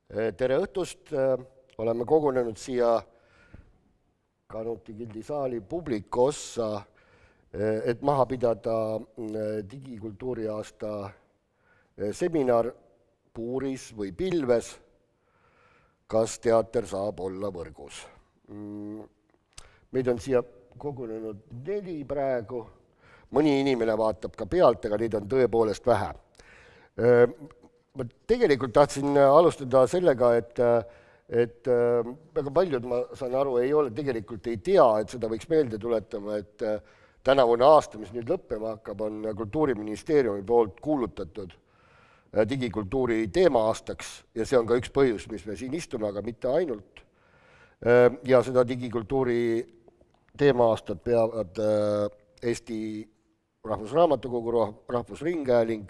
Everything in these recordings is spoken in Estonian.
Tere õhtust, oleme kogunenud siia Kanuti Gildi saali publiku ossa, et maha pidada digikultuuri aasta seminar Puuris või Pilves, kas teater saab olla võrgus. Meid on siia kogunenud 4 praegu, mõni inimene vaatab ka pealt, aga neid on tõepoolest vähe. Ma tegelikult tahtsin alustada sellega, et väga paljud, ma saan aru, tegelikult ei tea, et seda võiks meelde tuletama, et tänavune aasta, mis nüüd lõppema hakkab, on Kultuuriministeeriumi poolt kuulutatud digikultuuri teema-aastaks ja see on ka üks põhjus, mis me siin istume, aga mitte ainult. Ja seda digikultuuri teema-aastat peavad Eesti Rahvusraamatukogu, Rahvusringhääling,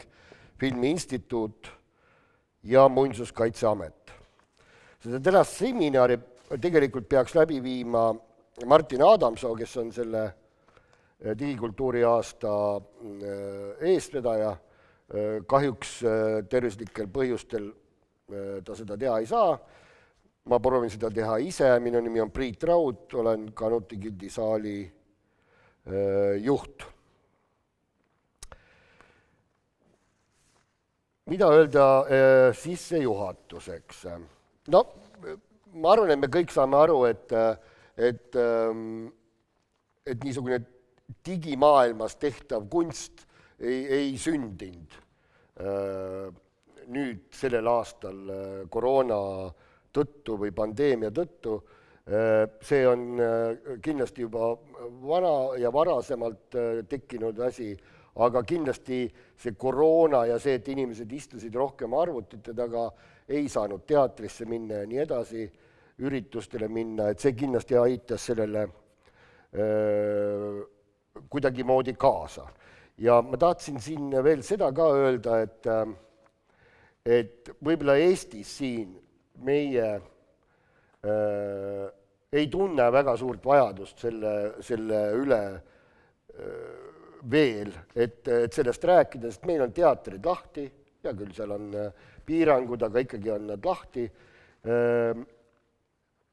Filmiinstituut ja Muinsuskaitseamet. Seda tänast seminari tegelikult peaks läbi viima Martin Adamsoo, kes on selle digikultuuri aasta eestvedaja. Kahjuks tervislikel põhjustel ta seda teha ei saa. Ma proovin seda teha ise. Minu nimi on Priit Raud, olen Kanuti Gildi saali juht. Mida öelda sissejuhatuseks? No, ma arvan, et me kõik saame aru, et niisugune digimaailmas tehtav kunst ei sündinud nüüd sellel aastal koroona tõttu või pandeemia tõttu. See on kindlasti juba vana ja varasemalt tekkinud asi, aga kindlasti see koroona ja see, et inimesed istusid rohkem arvutite taga, ei saanud teatrisse minna ja nii edasi, üritustele minna, et see kindlasti aitas sellele kuidagi moodi kaasa. Ja ma tahtsin siin veel seda ka öelda, et võib-olla Eestis siin meie ei tunne väga suurt vajadust selle üle veel, et sellest rääkida, sest meil on teatrid lahti, ja küll seal on piirangud, aga ikkagi on nad lahti.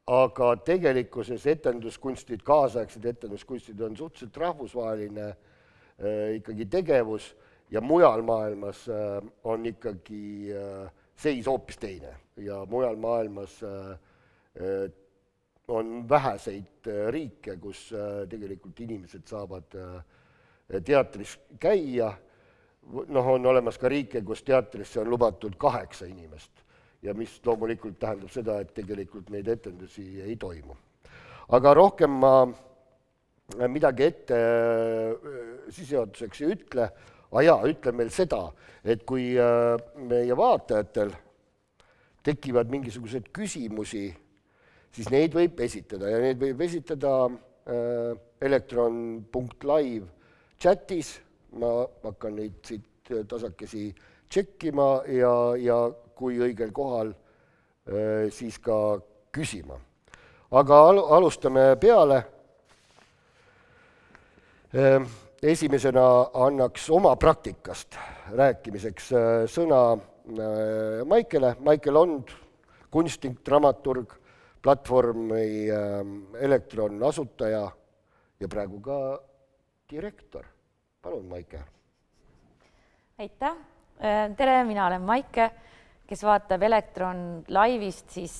Aga tegelikkuses etenduskunstid, kaasaegsed etenduskunstid on suhteliselt rahvusvaheline ikkagi tegevus ja mujal maailmas on ikkagi seis hoopis teine. Ja mujal maailmas on väheseid riike, kus tegelikult inimesed saavad teatris käia. On olemas ka riike, kus teatrisse on lubatud 8 inimest ja mis loomulikult tähendab seda, et tegelikult neid etendusi ei toimu. Aga rohkem ma midagi ette sissejuhatuseks ei ütle. Ütlen veel seda, et kui meie vaatajatel tekivad mingisugused küsimusi, siis neid võib esitada ja neid võib esitada elektron.live chatis. Ma hakkan neid siit tasakesi tšekkima ja kui õigel kohal, siis ka küsima. Aga alustame peale. Esimesena annaks oma praktikast rääkimiseks sõna Maikele. Maikel Ond, kunstnik, dramaturg, platvormi Elektron asutaja ja praegu ka direktor. Palun, Maike. Aitäh. Tere, mina olen Maike, kes vaatab Elektron Live'ist, siis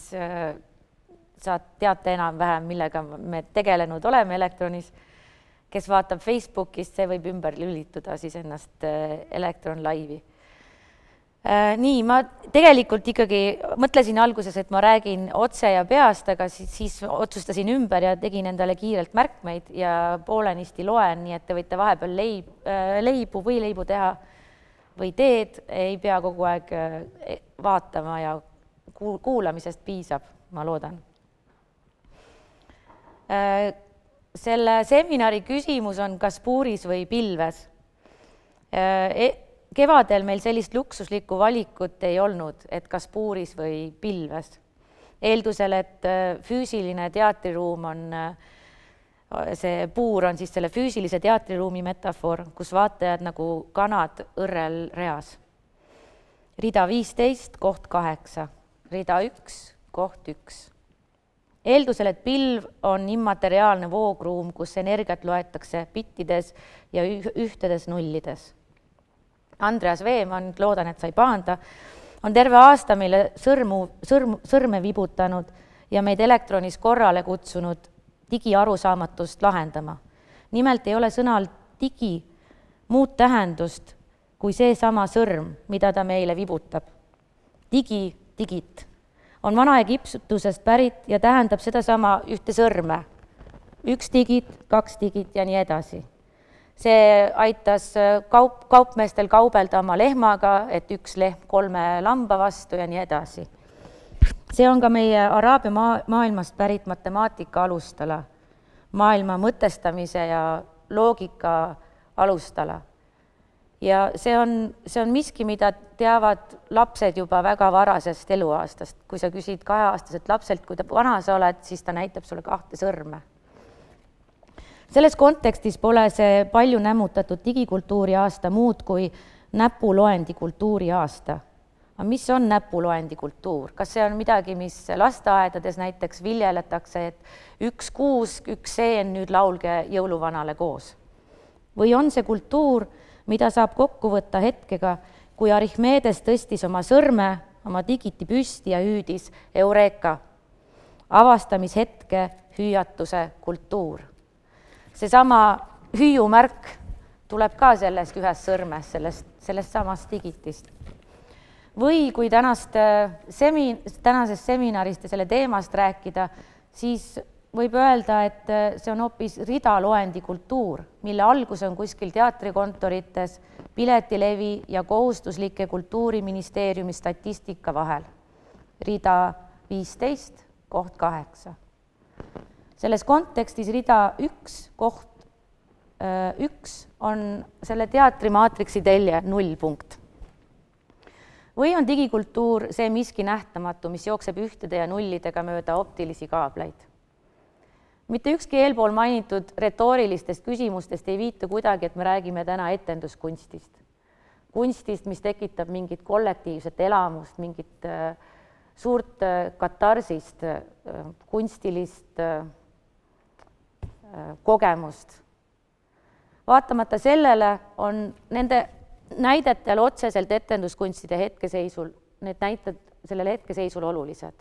saad teate enam-vähem, millega me tegelenud oleme Elektronis. Kes vaatab Facebookist, see võib ümber lülituda siis ennast Elektron Live'i. Nii, ma tegelikult ikkagi mõtlesin alguses, et ma räägin otse ja peast, aga siis otsustasin ümber ja tegin endale kiirelt märkmeid ja poolenisti loen, nii et te võite vahepeal leibu või leibu teha või teed, ei pea kogu aeg vaatama ja kuulamisest piisab, ma loodan. Selle seminari küsimus on, kas Puuris või Pilves. Kevadel meil sellist luksuslikku valikut ei olnud, et kas Puuris või Pilves. Eeldusel, et füüsiline teatriruum on, see puur on siis selle füüsilise teatriruumi metafoor, kus vaatajad nagu kanad õrrel reas. Rida 15, koht 8. rida 1, koht 1. Eeldusel, et pilv on immateriaalne voogruum, kus energiat loetakse bittides ja ühtedes nullides. Andreas Veemann, loodan, et sa ei pahanda, on terve aasta meile sõrme vibutanud ja meid elektronis korrale kutsunud digiarusaamatust lahendama. Nimelt ei ole sõnal digi muud tähendust kui seesama sõrm, mida ta meile vibutab. Digit on vanaegipsusest pärit ja tähendab sedasama ühte sõrme. 1 digit, 2 digit ja nii edasi. See aitas kaupmeestel kaubelda oma lehmaga, et 1 lehm 3 lamba vastu ja nii edasi. See on ka meie araabia maailmast pärit matemaatika alustala, maailma mõtestamise ja loogika alustala. Ja see on miski, mida teavad lapsed juba väga varasest eluaastast. Kui sa küsid 2-aastaselt lapselt, kui ta vana sa oled, siis ta näitab sulle 2 sõrme. Selles kontekstis pole see palju nämmutatud digikultuuri aasta muud kui näpuloendi kultuuri aasta. Aga mis on näpuloendi kultuur? Kas see on midagi, mis lasteaedades näiteks viljeletakse, et 1 kuus, 1 seen, nüüd laulge jõuluvanale koos? Või on see kultuur, mida saab kokku võtta hetkega, kui Archimedes tõstis oma sõrme, oma digiti püsti ja hüüdis Eureka, avastamishetke hüüatuse kultuur. Seesama hüüumärk tuleb ka sellest ühest sõrmest, sellest samast digitist. Või kui tänasest seminarist ja selle teemast rääkida, siis võib öelda, et see on hoopis ridaloendi kultuur, mille algus on kuskil teatrikontorites, piletilevi ja kohustuslike kultuuriministeeriumi statistika vahel. Rida 15, koht 8. Selles kontekstis rida 1, koht 1 on selle teatrimaatriksi telje 0 punkt. Või on digikultuur see miski nähtamatu, mis jookseb ühtede ja nullidega mööda optilisi kaableid? Mitte ükski eelpool mainitud retoorilistest küsimustest ei viita kuidagi, et me räägime täna etenduskunstist. Kunstist, mis tekitab mingit kollektiivset elamust, mingit suurt katarsist, kunstilist kogemust. Vaatamata sellele on nende näidetel otseselt etenduskunstide hetkeseisul, need näited sellel hetkeseisul olulised.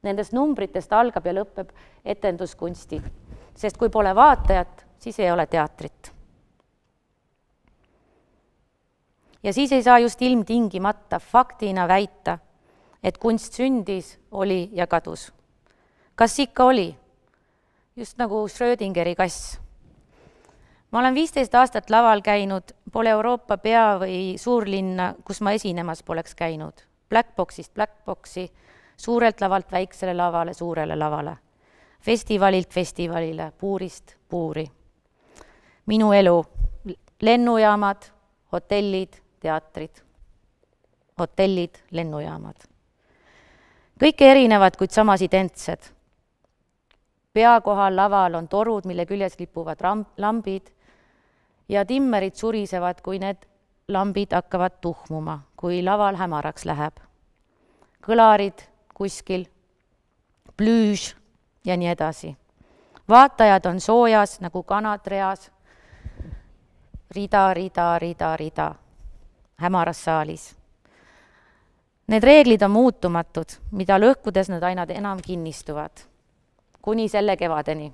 Nendest numbritest algab ja lõpeb etenduskunsti, sest kui pole vaatajat, siis ei ole teatrit. Ja siis ei saa just ilmtingimata faktina väita, et kunst sündis, oli ja kadus. Kas ikka oli? Just nagu Schrödingeri kass. Ma olen 15 aastat laval käinud, pole Euroopa pea või suurlinna, kus ma esinemas poleks käinud. Blackboxist Blackboxi, suurelt lavalt väiksele lavale, suurele lavale. Festivalilt festivalile, puurist puuri. Minu elu, lennujaamad, hotellid, teatrid. Hotellid, lennujaamad. Kõik erinevad, kuid samas identsed. Pea kohal laval on torud, mille küljes lipuvad lambid ja timmerid surisevad, kui need lambid hakkavad tuhmuma, kui laval hämaraks läheb. Kõlarid kuskil, plüüž ja nii edasi. Vaatajad on soojas nagu kanad reas, rida, hämaras saalis. Need reeglid on muutumatud, mida lõhkudes nad aina enam kinnistuvad, kuni selle kevadeni.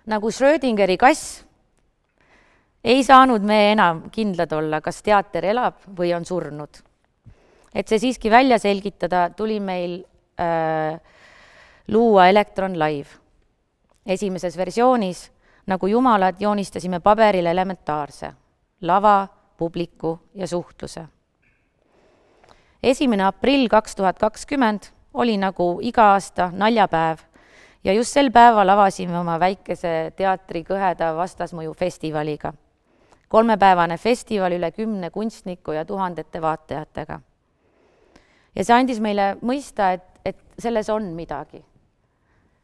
Nagu Schrödingeri kass, ei saanud me enam kindlad olla, kas teater elab või on surnud. Et see siiski välja selgitada, tuli meil luua Electron Live. Esimeses versioonis, nagu jumalad, joonistasime paberile elementaarse, lava, publiku ja suhtluse. 1. aprill 2020 oli nagu iga aasta naljapäev ja just sel päeval avasime oma väikese teatri kõheda vastasmõju festivaliga. 3-päevane festival üle 10 kunstniku ja tuhandete vaatajatega. Ja see andis meile mõista, et selles on midagi.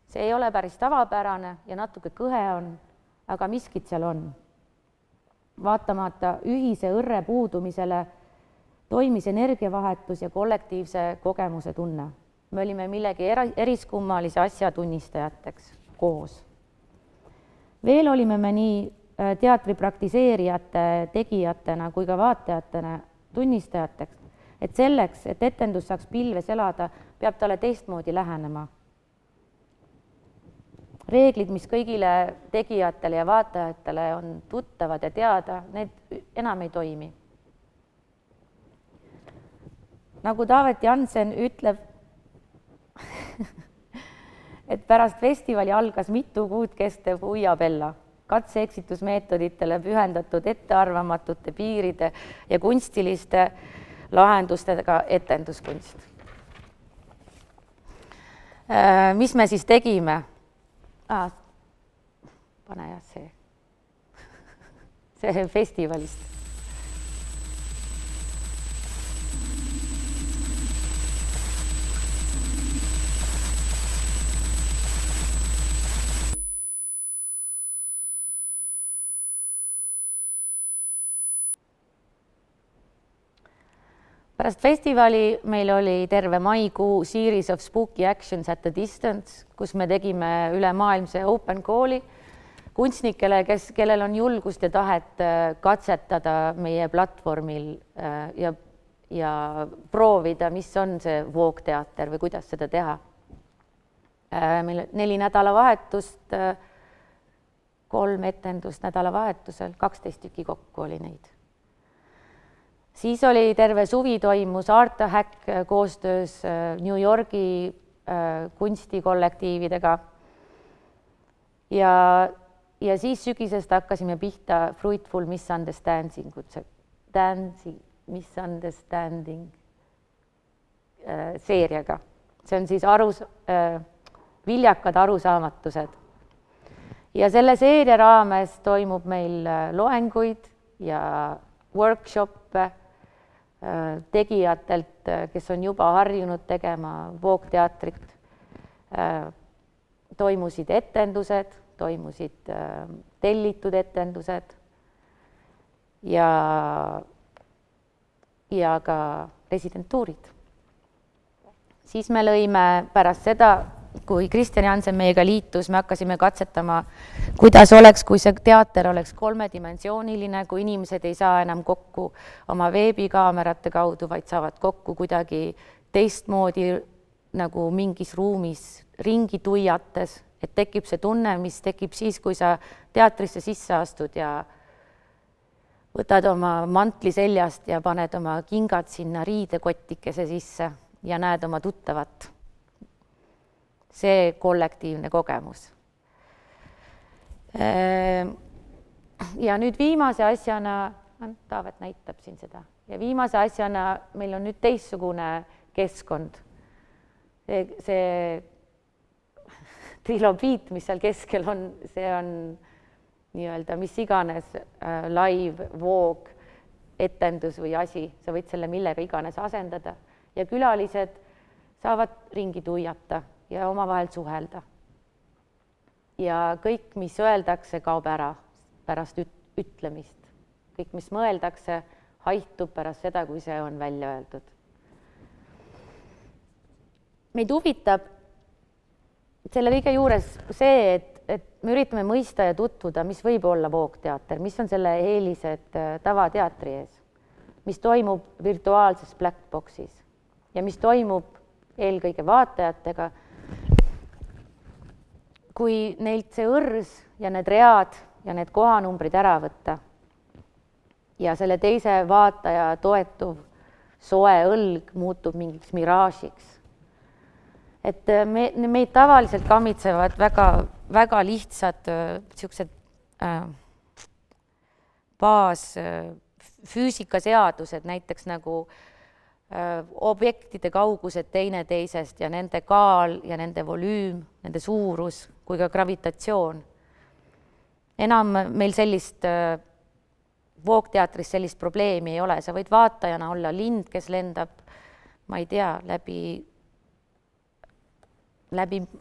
See ei ole päris tavapärane ja natuke kõhe on, aga miskit seal on. Vaatamata ühise õrre puudumisele toimis energiavahetus ja kollektiivse kogemuse tunne. Me olime millegi eriskummalise asja tunnistajateks koos. Veel olime me nii teatri praktiseerijate, tegijatena kui ka vaatajatena tunnistajateks, et selleks, et etendus saaks pilves elada, peab talle teistmoodi lähenema. Reeglid, mis kõigile tegijatele ja vaatajatele on tuttavad ja teada, need enam ei toimi. Nagu Davet Jansen ütleb, et pärast festivali algas mitu kuud kestev uiabella, katse-eksitusmeetoditele pühendatud ettearvamatute piiride ja kunstiliste lahendustega etenduskunst. Mis me siis tegime? Pane jah see festivalist. Pärast festivali meil oli terve maikuu series of spooky actions at a distance, kus me tegime ülemaailmse open call'i kunstnikele, kellel on julgust ja tahet katsetada meie platvormil ja proovida, mis on see voogteater või kuidas seda teha. Meil 4 nädalavahetust, 3 etendust nädalavahetusel, 12 tükki kokku oli neid. Siis oli terve suvi toimus Art Hack koostöös New Yorgi kunstikollektiividega ja siis sügisest hakkasime pihta Fruitful Misunderstanding seeriaga. See on siis viljakad arusaamatused. Ja selle seeria raames toimub meil loenguid ja workshoppe tegijatelt, kes on juba harjunud tegema voogteatrit. Toimusid etendused, toimusid tellitud etendused ja ka residentuurid. Siis me lõime pärast seda, kui Kristjan Jansen meiega liitus, me hakkasime katsetama, kuidas oleks, kui see teater oleks 3-dimensiooniline, kui inimesed ei saa enam kokku oma veebikaamerate kaudu, vaid saavad kokku kuidagi teistmoodi nagu mingis ruumis ringi tuiates, et tekib see tunne, mis tekib siis, kui sa teatrisse sisse astud ja võtad oma mantli seljast ja paned oma kingad sinna riidekottikese sisse ja näed oma tuttavat. See kollektiivne kogemus. Ja nüüd viimase asjana, Taavet näitab siin seda, ja viimase asjana meil on nüüd teistsugune keskkond. See trilobiit, mis seal keskel on, see on nii-öelda mis iganes live, voog, etendus või asi, sa võid selle millega iganes asendada ja külalised saavad ringi tuiata ja omavahel suhelda. Ja kõik, mis öeldakse, kaob ära pärast ütlemist. Kõik, mis mõeldakse, haihtub pärast seda, kui see on välja öeldud. Meid huvitab selle kõige juures see, et me üritame mõista ja tutvuda, mis võib olla voogteater, mis on selle eelised tavateatri ees, mis toimub virtuaalses blackboxis ja mis toimub eelkõige vaatajatega, kui neilt see õrs ja need read ja need kohanumbrid ära võtta ja selle teise vaataja toetuv soe õlg muutub mingiks miraažiks. Et meid tavaliselt kammitsevad väga lihtsad füüsikaseadused, näiteks nagu objektide kaugused teineteisest ja nende kaal ja nende volüüm, nende suurus kui ka gravitatsioon. Enam meil sellist voogteatris sellist probleemi ei ole, sa võid vaatajana olla lind, kes lendab, ma ei tea, läbi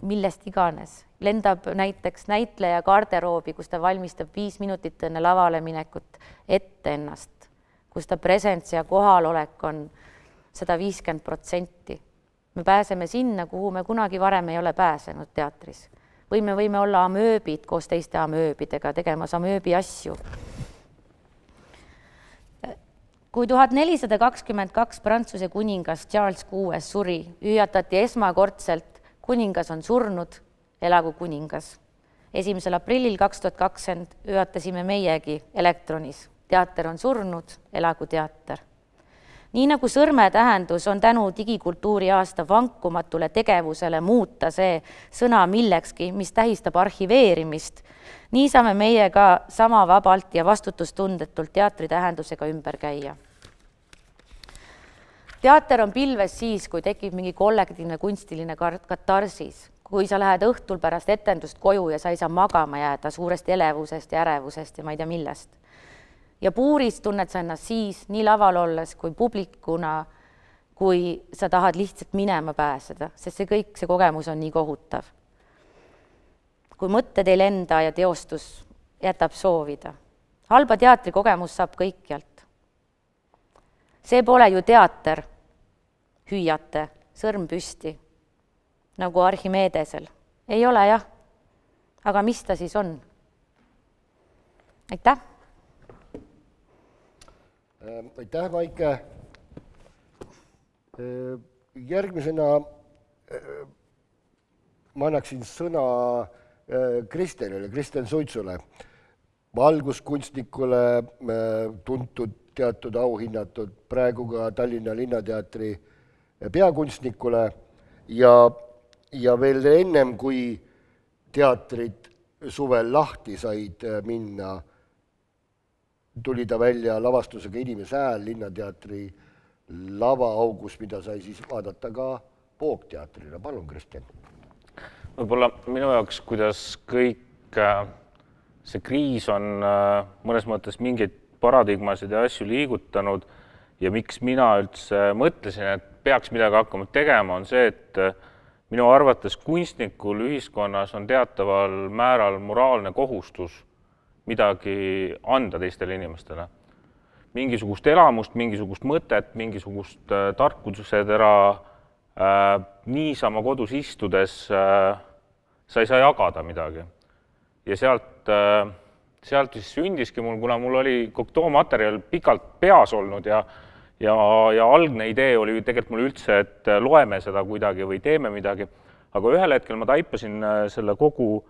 millest iganes. Lendab näiteks näitleja garderoobi, kus ta valmistab 5 minutit enne lavale minekut ette ennast, kus ta presents ja kohalolek on 150%. Me pääseme sinna, kuhu me kunagi varem ei ole pääsenud teatris. Või me võime olla amööbid koos teiste amööbidega, tegemas amööbi asju. Kui 1422 Prantsuse kuningas Charles VI suri, hüüatati esmakordselt, kuningas on surnud, elagu kuningas. 1. aprillil 2020 hüüatasime meiegi elektronis. Teater on surnud, elagu teater. Nii nagu sõrmetähendus on tänu digikultuuri aasta vankumatule tegevusele muuta see sõna millekski, mis tähistab arhiveerimist, nii saame meie ka sama vabalt ja vastutustundetult teatri tähendusega ümber käia. Teater on pilves siis, kui tekib mingi kollektiivne kunstiline katarsis, kui sa lähed õhtul pärast etendust koju ja sa ei saa magama jääda suurest elevusest ja ärevusest ja ma ei tea millest. Ja puuris tunned sa ennast siis nii laval olles kui publikuna, kui sa tahad lihtsalt minema pääseda, sest see kogemus on nii kohutav. Kui mõtted ei lenda ja teostus jätab soovida. Halba teatrikogemus saab kõikjalt. See pole ju teater, hüüate, sõrm püsti, nagu Archimedesel. Ei ole jah, aga mis ta siis on? Aitäh! Aitäh, Maike. Järgmisena ma annaksin sõna Kristenile, Kristen Suitsule, valguskunstnikule, tuntud, teatud auhinnatud, praegu ka Tallinna Linnateatri peakunstnikule ja veel ennem, kui teatrid suvel lahti said minna, tuli ta välja lavastusega Inimese hääl Linnateatri lavaaugus, mida sai siis vaadata ka Poogteatrina. Palun, Kristen. Võib-olla minu jaoks, kuidas kõik see kriis on mõnes mõttes mingeid paradigmasid ja asju liigutanud ja miks mina üldse mõtlesin, et peaks midagi hakkama tegema, on see, et minu arvates kunstnikul ühiskonnas on teataval määral moraalne kohustus midagi anda teistele inimestele. Mingisugust elamust, mingisugust mõtet, mingisugust tarkusetera niisama kodus istudes sa ei saa jagada midagi. Ja sealt siis sündiski mul, kuna mul oli koktoomaterjal pikalt peas olnud ja algne idee oli tegelikult mul üldse, et loeme seda kuidagi või teeme midagi, aga ühel hetkel ma taipasin selle kogu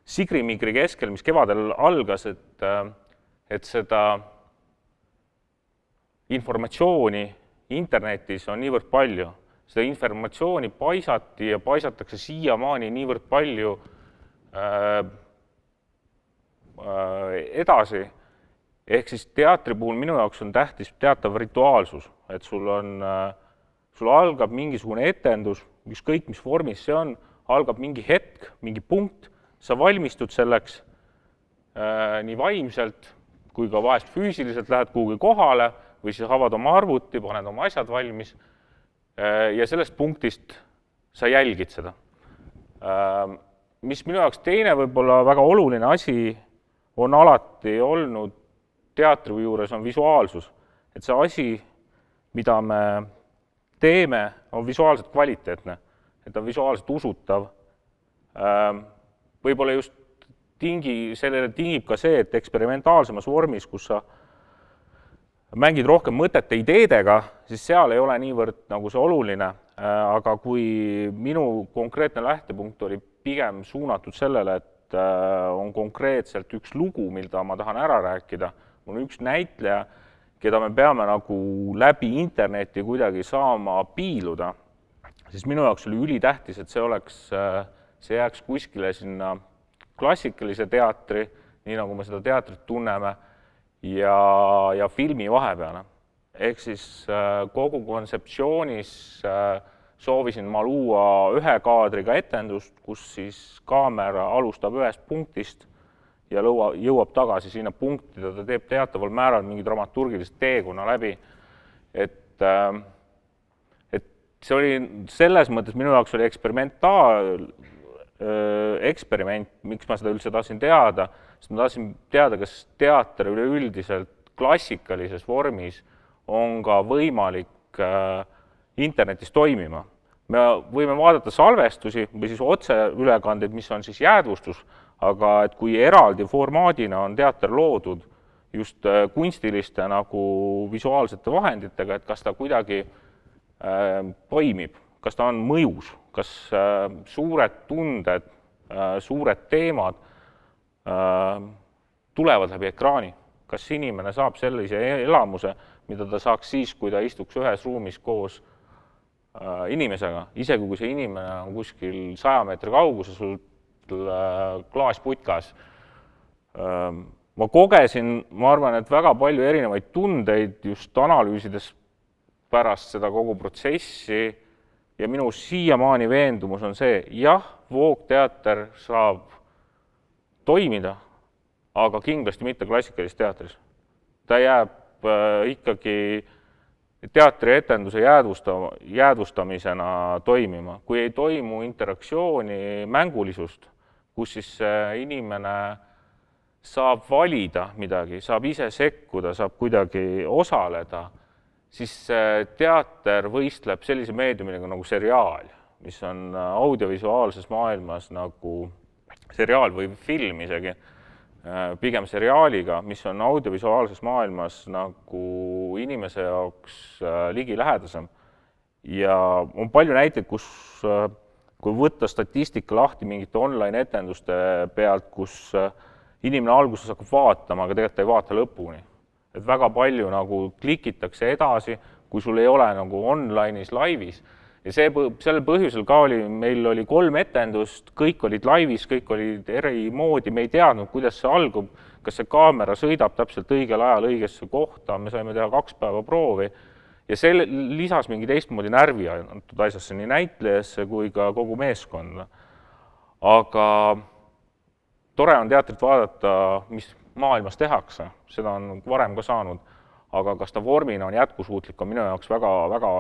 Sigri-Migri keskel, mis kevadel algas, et seda informatsiooni internetis on niivõrd palju. Seda informatsiooni paisati ja paisatakse siiamaani niivõrd palju edasi. Ehk siis teatri puhul minu jaoks on tähtis teatav rituaalsus, et sul algab mingisugune etendus, ükskõik mis vormis see on, algab mingi hetk, mingi punkt, sa valmistud selleks nii vaimselt kui ka vahest füüsiliselt lähed kuhugi kohale või siis avad oma arvuti, paned oma asjad valmis ja sellest punktist sa jälgid seda. Mis minu jaoks teine võib-olla väga oluline asi on alati olnud teatri juures on visuaalsus. Et see asi, mida me teeme, on visuaalselt kvaliteetne, et on visuaalselt usutav. Võib-olla just sellele tingib ka see, et eksperimentaalsemas vormis, kus sa mängid rohkem mõtete ideedega, siis seal ei ole niivõrd nagu see oluline, aga kui minu konkreetne lähtepunkt oli pigem suunatud sellele, et on konkreetselt üks lugu, mida ma tahan ära rääkida, on üks näitleja, keda me peame nagu läbi interneti kuidagi saama piiluda, siis minu jaoks oli ülitähtis, et see jääks kuskile sinna klassikalise teatri, nii nagu me seda teatrit tunneme, ja filmi vahepeale. Ehk siis kogu kontseptsioonis soovisin ma luua ühe kaadriga etendust, kus siis kaamera alustab ühest punktist ja jõuab tagasi sinna punkti, ta teeb teataval määral mingi dramaturgilist teekonna läbi. Et see oli selles mõttes minu jaoks oli eksperiment, miks ma seda üldse tahtsin teada, sest ma tahtsin teada, kas teater üleüldiselt klassikalises vormis on ka võimalik internetis toimima. Me võime vaadata salvestusi või siis otseülekandeid, mis on siis jäädvustus, aga et kui eraldi formaadina on teater loodud just kunstiliste nagu visuaalsete vahenditega, et kas ta kuidagi toimib, kas ta on mõjus, kas suured tunded, suured teemad tulevad läbi ekraani, kas inimene saab sellise elamuse, mida ta saaks siis, kui ta istuks ühes ruumis koos inimesega, isegi kui see inimene on kuskil 100 meetri kauguses sul klaasputkas. Ma kogesin, ma arvan, et väga palju erinevaid tundeid just analüüsides pärast seda kogu protsessi ja minu siiamaani veendumus on see, jah, voogteater saab toimida, aga kindlasti mitte klassikalises teatris. Ta jääb ikkagi teatrietenduse jäädvustamisena toimima, kui ei toimu interaktsiooni mängulisust, kus siis inimene saab valida midagi, saab ise sekkuda, saab kuidagi osaleda, siis teater võistleb sellise meediumiga nagu seriaal, mis on audiovisuaalses maailmas nagu seriaal või film isegi, pigem seriaaliga, mis on audiovisuaalses maailmas nagu inimese jaoks ligilähedasem. Ja on palju näiteid, kus kui võtta statistika lahti mingite online-etenduste pealt, kus inimene alguses hakkab vaatama, aga tegelikult ei vaata lõpuni. Et väga palju nagu klikitakse edasi, kui sul ei ole nagu online'is, laivis. Ja sellel põhjusel ka meil oli 3 etendust, kõik olid laivis, kõik olid eri moodi, me ei teadnud, kuidas see algub, kas see kaamera sõidab täpselt õigel ajal õigesse kohta, me saime teha 2 päeva proovi ja see lisas mingi teistmoodi närvi antud asjasse nii näitlejasse kui ka kogu meeskonda. Aga tore on teatrit vaadata, mis maailmas tehakse, seda on varem ka saanud. Aga kas ta vormina on jätkusuutlik, on minu jaoks väga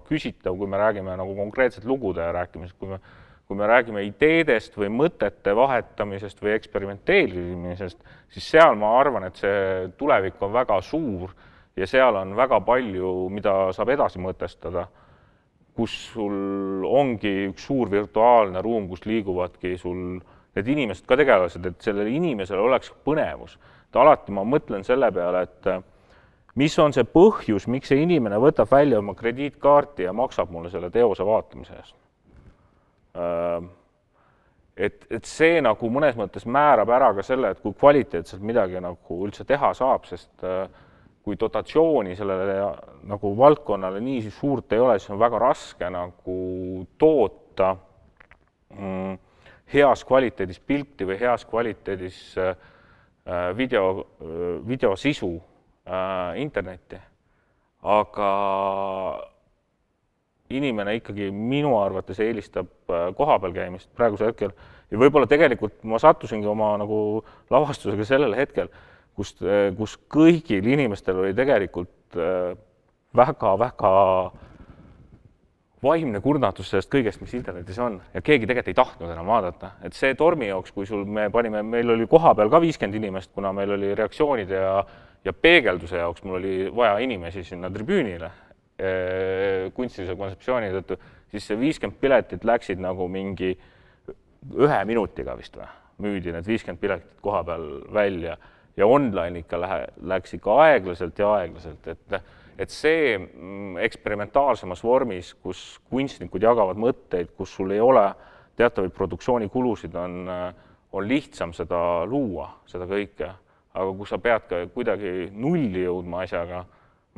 küsitav, kui me räägime nagu konkreetselt lugude rääkimisest, kui me räägime ideedest või mõtete vahetamisest või eksperimenteerimisest, siis seal ma arvan, et see tulevik on väga suur ja seal on väga palju, mida saab edasi mõtestada, kus sul ongi üks suur virtuaalne ruum, kus liiguvadki sul need inimesed ka tegelased, et sellele inimesele oleks põnevus. Alati ma mõtlen selle peale, et mis on see põhjus, miks see inimene võtab välja oma krediitkaarti ja maksab mulle selle teose vaatamise eest. Et see nagu mõnes mõttes määrab ära ka selle, et kui kvaliteetselt midagi nagu üldse teha saab, sest kui dotatsiooni sellele nagu valdkonnale nii suurt ei ole, siis on väga raske nagu toota heas kvaliteedis pilti või heas kvaliteedis videosisu internetti, aga inimene ikkagi minu arvates eelistab kohapeal käimist praegusel hetkel ja võib-olla tegelikult ma sattusingi oma nagu lavastusega sellel hetkel, kus kõigil inimestel oli tegelikult väga vaimne kurnatus sellest kõigest, mis internetis on ja keegi tegelikult ei tahtnud enam vaadata. Et see tormijooks, kui meil oli koha peal ka 50 inimest, kuna meil oli reaktsioonide ja peegelduse jaoks mul oli vaja inimesi sinna tribüünile kunstilise kontseptsiooni tõttu, siis see 50 piletit läksid nagu mingi 1 minutiga vist või. Müüdi need 50 piletit koha peal välja ja online ikka läks ikka aeglaselt, et see eksperimentaalsemas vormis, kus kunstnikud jagavad mõtteid, kus sul ei ole teatavaid produktsioonikulusid, on lihtsam seda luua, seda kõike. Aga kui sa pead ka kuidagi nulli jõudma asjaga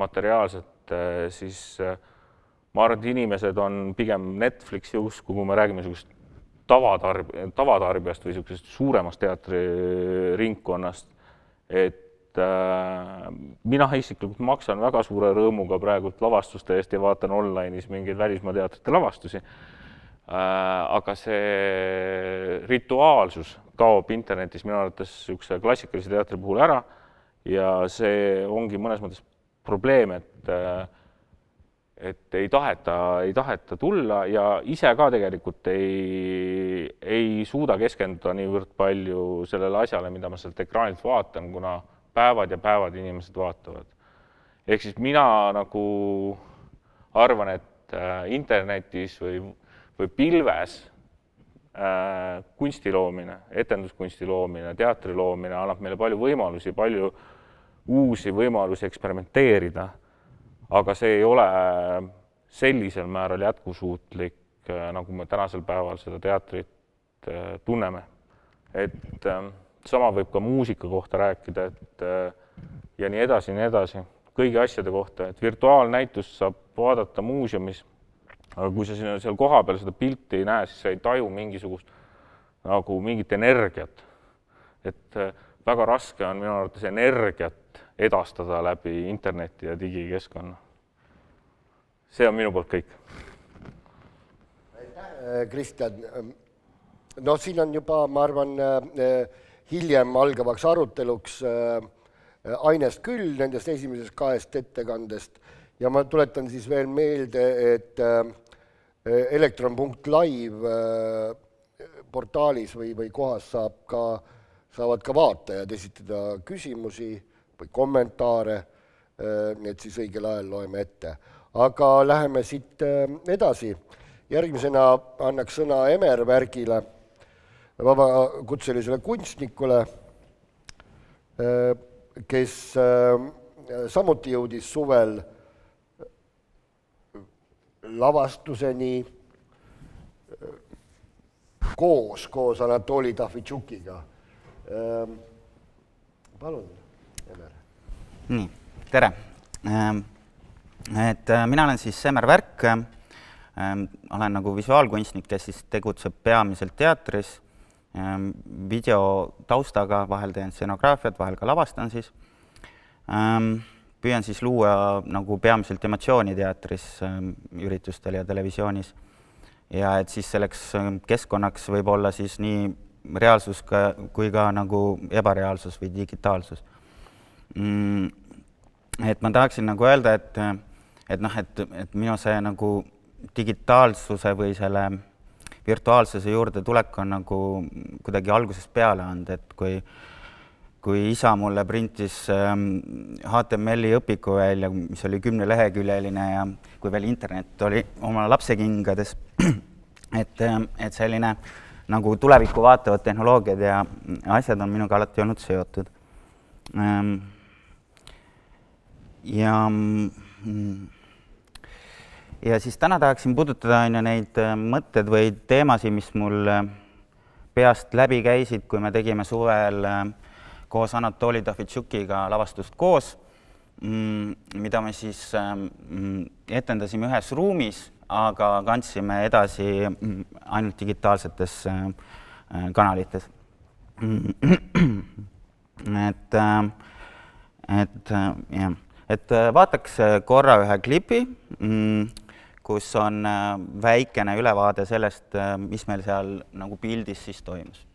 materiaalselt, siis ma arvan, et inimesed on pigem Netflixi usku, kui me räägime tavatarbijast või suuremast teatriringkonnast, et mina isiklikult maksan väga suure rõõmuga praegult lavastuste eest ja vaatan online'is mingeid välismaa teatrite lavastusi. Aga see rituaalsus kaob internetis minu arvates üks klassikalise teatri puhul ära ja see ongi mõnes mõttes probleem, et ei taheta tulla ja ise ka tegelikult ei suuda keskenduda niivõrd palju sellele asjale, mida ma sealt ekraanilt vaatan, kuna päevad ja päevad inimesed vaatavad. ehk siis mina nagu arvan, et internetis või pilves kunsti loomine, etenduskunsti loomine, teatri loomine annab meile palju võimalusi, palju uusi võimalusi eksperimenteerida, aga see ei ole sellisel määral jätkusuutlik, nagu me tänasel päeval seda teatrit tunneme. Et sama võib ka muusika kohta rääkida, et ja nii edasi, kõigi asjade kohta, et virtuaalnäitust saab vaadata muuseumis, aga kui sa seal koha peal seda pilti ei näe, siis sa ei taju mingisugust nagu mingit energiat. Et väga raske on minu arvates energiat edastada läbi interneti ja digikeskkonna. See on minu poolt kõik. Aitäh, Kristjan. No siin on juba, ma arvan, hiljem algavaks aruteluks ainest küll nendest esimesest 2 ettekandest ja ma tuletan siis veel meelde, et elektron.live portaalis või kohas saavad ka vaatajad esitada küsimusi või kommentaare, need siis õigel ajal loeme ette. Aga läheme siit edasi. Järgmisena annaks sõna Emer Värgile, vabakutselisele kunstnikule, kes samuti jõudis suvel lavastuseni koos Anatoli Tafitšukiga. Palun, Emer. Nii, tere. Mina olen siis Emer Värk, olen nagu visuaalkunstnik, kes siis tegutseb peamiselt teatris, video taustaga, vahel teen stsenograafiat, vahel ka lavastan siis. Püüan siis luua nagu peamiselt emotsiooni teatris, üritustel ja televisioonis. Ja et siis selleks keskkonnaks võib olla siis nii reaalsus kui ka nagu ebareaalsus või digitaalsus. Et ma tahaksin nagu öelda, et minu see nagu digitaalsuse või selle virtuaalsuse juurde tulek on nagu kuidagi algusest peale olnud, et kui isa mulle printis HTML-i õpiku välja, mis oli 10-leheküljeline ja kui veel internet oli oma lapsekingades, et selline nagu tulevikku vaatavad tehnoloogiad ja asjad on minuga alati olnud seotud. Ja siis täna tahaksin puudutada neid mõtted või teemasid, mis mul peast läbi käisid, kui me tegime suvel koos Anatoli Tafitšukiga lavastust koos, mida me siis etendasime ühes ruumis, aga kandsime edasi ainult digitaalsetes kanalites. Et vaataks korra ühe klipi, kus on väikene ülevaade sellest, mis meil seal nagu pildis siis toimus.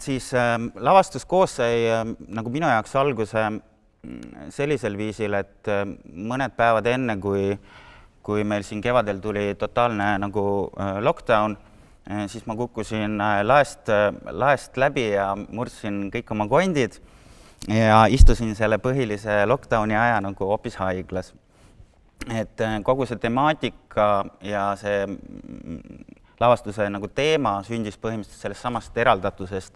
Siis lavastus koos sai nagu minu jaoks alguse sellisel viisil, et mõned päevad enne, kui meil siin kevadel tuli totaalne nagu lockdown, siis ma kukkusin laest läbi ja murdsin kõik oma kondid ja istusin selle põhilise lockdowni aja nagu hoopis haiglas. Et kogu see temaatika ja see lavastuse nagu teema sündis põhimõtteliselt sellest samast eraldatusest,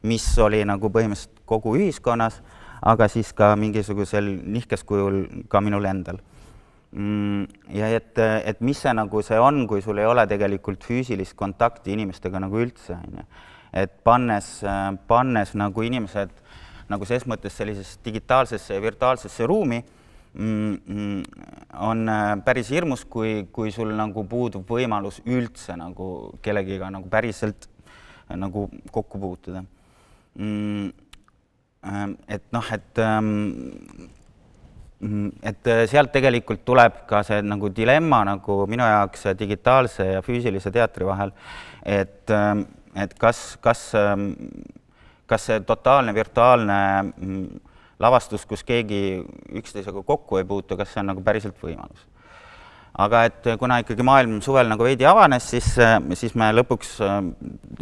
mis oli nagu põhimõtteliselt kogu ühiskonnas, aga siis ka mingisugusel nihkeskujul ka minul endal. Ja et mis see nagu see on, kui sul ei ole tegelikult füüsilist kontakti inimestega nagu üldse, et pannes nagu inimesed nagu ses mõttes sellisesse digitaalsesse ja virtuaalsesse ruumi, on päris hirmus, kui sul nagu puudub võimalus üldse nagu kellegiga nagu päriselt nagu kokku puutuda. Et sealt tegelikult tuleb ka see nagu dilemma nagu minu jaoks digitaalse ja füüsilise teatri vahel, et kas see totaalne virtuaalne lavastus, kus keegi üksteisega kokku ei puutu, kas see on nagu päriselt võimalus. Aga et kuna ikkagi maailm suvel nagu veidi avanes, siis me lõpuks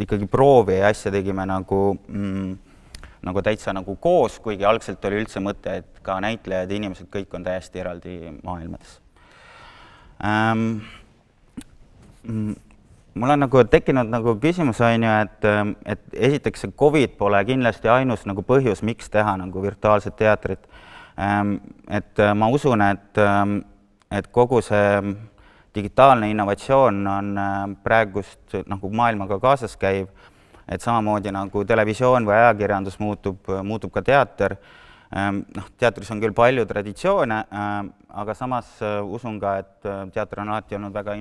ikkagi proovi ja asja tegime nagu täitsa nagu koos, kuigi algselt oli üldse mõte, et ka näitlejad ja inimesed kõik on täiesti eraldi maailmades. Mul on nagu tekkinud nagu küsimus, et esiteks see COVID pole kindlasti ainus nagu põhjus, miks teha nagu virtuaalset teatrit. Et ma usun, et kogu see digitaalne innovatsioon on praegust nagu maailmaga kaasas käiv, et samamoodi nagu televisioon või ajakirjandus muutub ka teater. Teatris on küll palju traditsioone, aga samas usun ka, et teater on alati olnud väga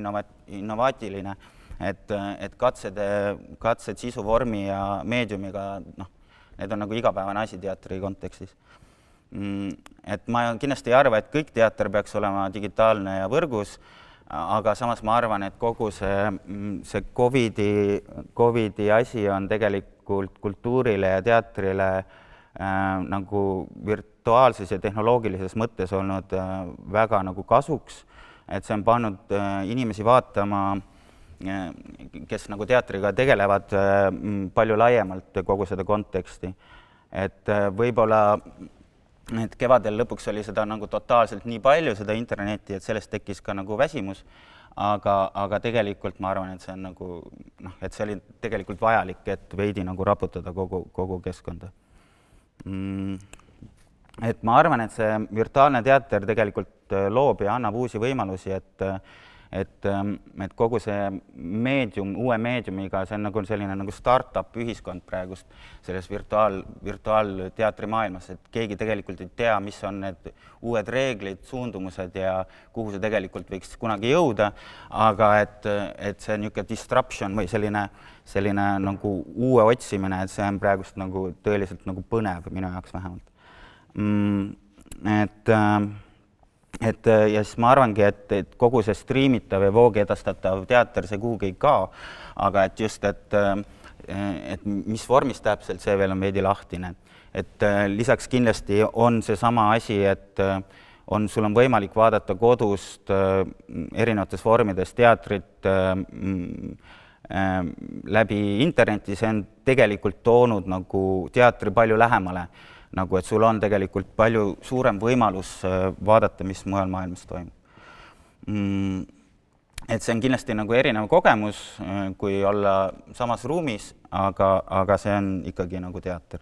innovaatiline, et katsed sisuvormi ja meediumiga, need on nagu igapäevane asi teatri kontekstis. Et ma kindlasti ei arva, et kõik teater peaks olema digitaalne ja võrgus, aga samas ma arvan, et kogu see COVID-i asi on tegelikult kultuurile ja teatrile nagu virtuaalses ja tehnoloogilises mõttes olnud väga nagu kasuks, et see on pannud inimesi vaatama, kes nagu teatriga tegelevad palju laiemalt kogu seda konteksti. Et võib-olla et kevadel lõpuks oli seda nagu totaalselt nii palju, seda interneti, et sellest tekkis ka nagu väsimus, aga tegelikult ma arvan, et see on nagu, et see oli tegelikult vajalik, et veidi nagu raputada kogu keskkonda. Et ma arvan, et see virtuaalne teater tegelikult loob ja annab uusi võimalusi, et kogu see meedium, uue meediumiga, see on nagu selline nagu startup ühiskond praegust selles virtuaalteatri maailmas, et keegi tegelikult ei tea, mis on need uued reeglid, suundumused ja kuhu see tegelikult võiks kunagi jõuda, aga et see niisugune disruption või selline nagu uue otsimine, et see on praegust nagu tõeliselt nagu põnev minu jaoks vähemalt. Ja siis ma arvangi, et kogu see striimitav ja voogi edastatav teater, see kuhugi ei kao, aga et just, et mis vormis täpselt, see veel on veidi lahtine. Et lisaks kindlasti on see sama asi, et sul on võimalik vaadata kodust erinevates vormides teatrit läbi interneti, see on tegelikult toonud nagu teatri palju lähemale, nagu et sul on tegelikult palju suurem võimalus vaadata, mis mujal maailmas toimub. Et see on kindlasti nagu erinev kogemus, kui olla samas ruumis, aga see on ikkagi nagu teater.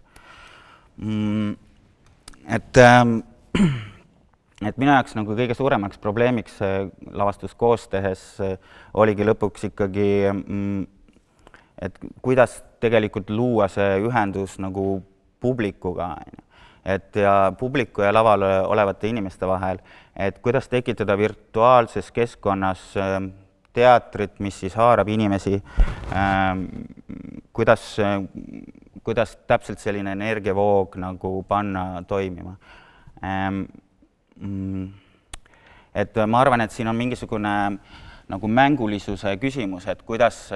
Et minu jaoks nagu kõige suuremaks probleemiks lavastus koos tehes oligi lõpuks ikkagi, et kuidas tegelikult luua see ühendus nagu publikuga, et ja publiku ja laval olevate inimeste vahel, et kuidas tekitada virtuaalses keskkonnas teatrit, mis siis haarab inimesi, kuidas täpselt selline energiavoog nagu panna toimima. Et ma arvan, et siin on mingisugune nagu mängulisuse küsimus, et kuidas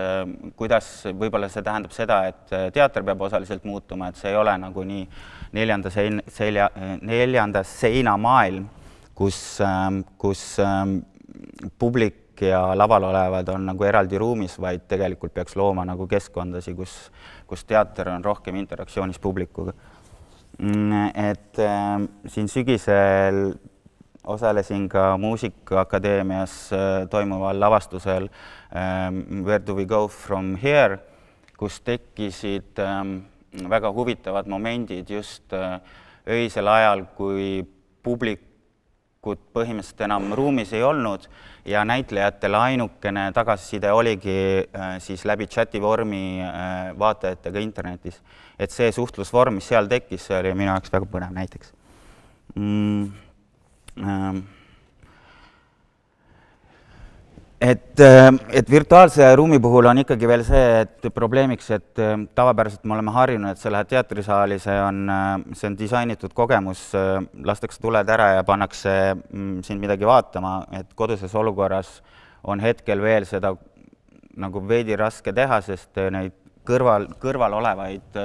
võib-olla see tähendab seda, et teater peab osaliselt muutuma, et see ei ole nagu nii neljanda seina maailm, kus publik ja laval olevad on nagu eraldi ruumis, vaid tegelikult peaks looma nagu keskkondasi, kus teater on rohkem interaktsioonis publikuga. et siin sügisel osalesin ka Muusikaakadeemias toimuval lavastusel Where do we go from here, kus tekkisid väga huvitavad momendid just öisel ajal, kui publikut põhimõtteliselt enam ruumis ei olnud ja näitlejatele ainukene tagasiside oligi siis läbi chati vormi vaatajatega internetis. Et see suhtlusvorm, mis seal tekkis, see oli minu jaoks väga põnev näiteks. Et virtuaalse ruumi puhul on ikkagi veel see, et probleemiks, et tavapäraselt me oleme harjunud, et sa lähed teatrisaali, see on disainitud kogemus, lastakse tuled ära ja pannakse sind midagi vaatama, et koduses olukorras on hetkel veel seda nagu veidi raske teha, sest neid kõrval olevaid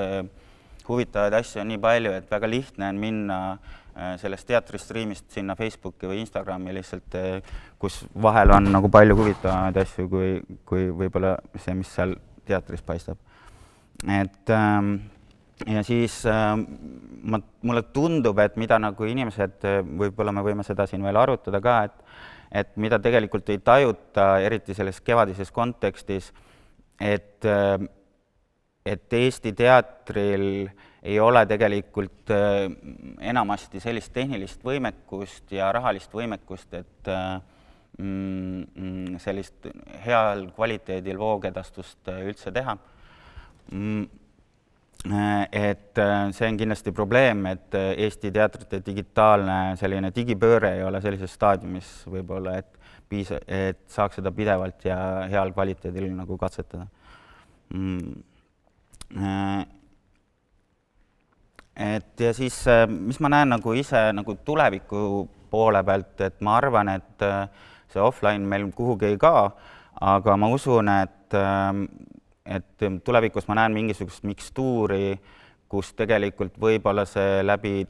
huvitavaid asju on nii palju, et väga lihtne on minna sellest teatristriimist sinna Facebooki või Instagrami lihtsalt, kus vahel on nagu palju huvitavaid asju, kui võib-olla see, mis seal teatris paistab. Et ja siis mulle tundub, et mida nagu inimesed, võib-olla me võime seda siin veel arutada ka, et mida tegelikult ei tajuta, eriti selles kevadises kontekstis, et Eesti teatril ei ole tegelikult enamasti sellist tehnilist võimekust ja rahalist võimekust, et sellist heal kvaliteedil voogedastust üldse teha. Et see on kindlasti probleem, et Eesti teatrite digitaalne selline digipööre ei ole sellises staadiumis võib-olla, et saaks seda pidevalt ja heal kvaliteedil nagu katsetada. Et ja siis, mis ma näen nagu ise nagu tuleviku poole pealt, et ma arvan, et see offline meil kuhugi ei kao, aga ma usun, et tulevikus ma näen mingisugust mikstuuri, kus tegelikult võib-olla see läbi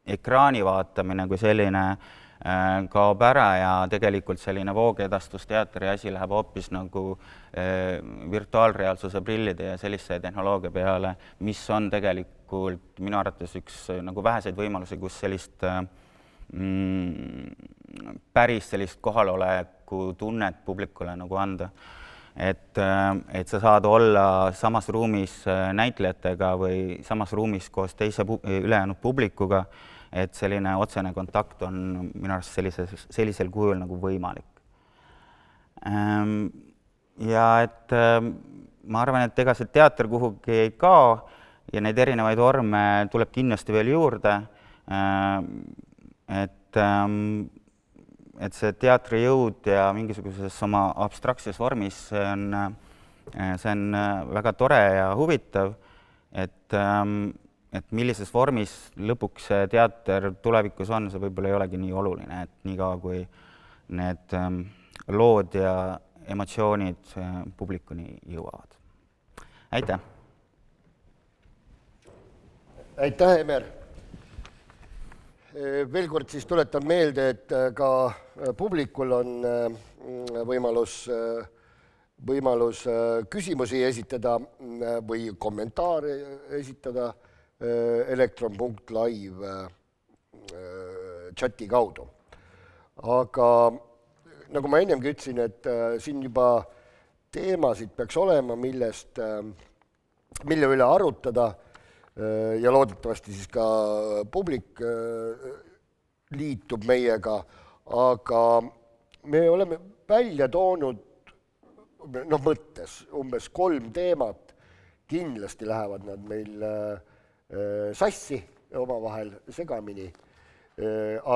ekraani vaatamine kui selline kaob ära ja tegelikult selline voogedastusteatri asi läheb hoopis nagu virtuaalreaalsuse prillide ja sellise tehnoloogia peale, mis on tegelikult minu arvates üks nagu väheseid võimalusi, kus sellist päris sellist kohaloleku tunnet publikule nagu anda. Et sa saad olla samas ruumis näitlejatega või samas ruumis koos teise ülejäänud publikuga, et selline otsene kontakt on minu arust sellisel kujul nagu võimalik. Ja et ma arvan, et ega see teater kuhugi ei kao ja neid erinevaid vorme tuleb kindlasti veel juurde, et see teatri jõud ja mingisuguses oma abstraktses vormis, see on väga tore ja huvitav, et millises vormis lõpuks see teater tulevikus on, see võib-olla ei olegi nii oluline, et niikaua kui need lood ja emotsioonid publikuni jõuavad. Aitäh! Aitäh, Emer! Veel kord siis tuletan meelde, et ka publikul on võimalus küsimusi esitada või kommentaare esitada elektron.live chati kaudu. Aga nagu ma ennemgi ütlesin, et siin juba teemasid peaks olema, mille üle arutada ja loodetavasti siis ka publik liitub meiega, aga me oleme välja toonud mõttes umbes 3 teemat, kindlasti lähevad nad meil sassi omavahel segamini,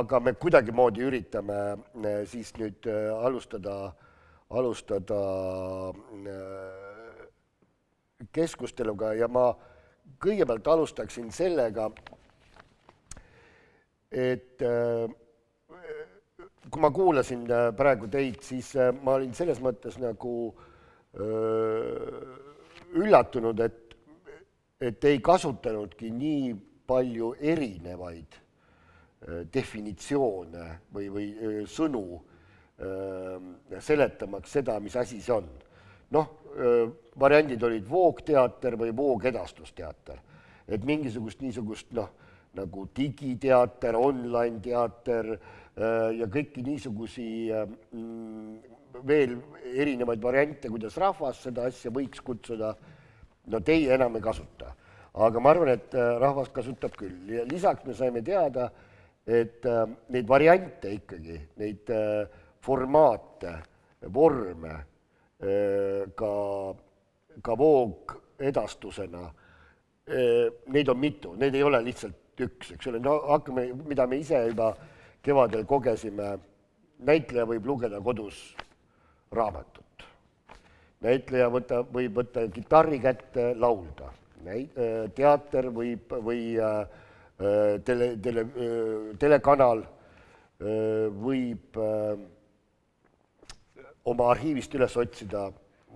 aga me kuidagimoodi üritame siis nüüd alustada keskusteluga ja ma kõigepealt alustaksin sellega, et kui ma kuulasin praegu teid, siis ma olin selles mõttes nagu üllatunud, et ei kasutanudki nii palju erinevaid definitsioone või sõnu seletamaks seda, mis asi see on. Variandid olid voogteater või voogedastusteater. et mingisugust niisugust nagu digiteater, online teater ja kõiki niisugusi veel erinevaid variante, kuidas rahvas seda asja võiks kutsuda, teie enam ei kasuta. Aga ma arvan, et rahvas kasutab küll. Ja lisaks me saime teada, et neid variante ikkagi, neid formaate, vorme, ka voogedastusena, neid on mitu, neid ei ole lihtsalt üks, eks ole, hakkame, mida me ise juba kevadel kogesime, näitleja võib lugeda kodus raamatut. Näitleja võib võtta kitarri kätte, laulda. Teater või telekanal võib oma arhiivist üles otsida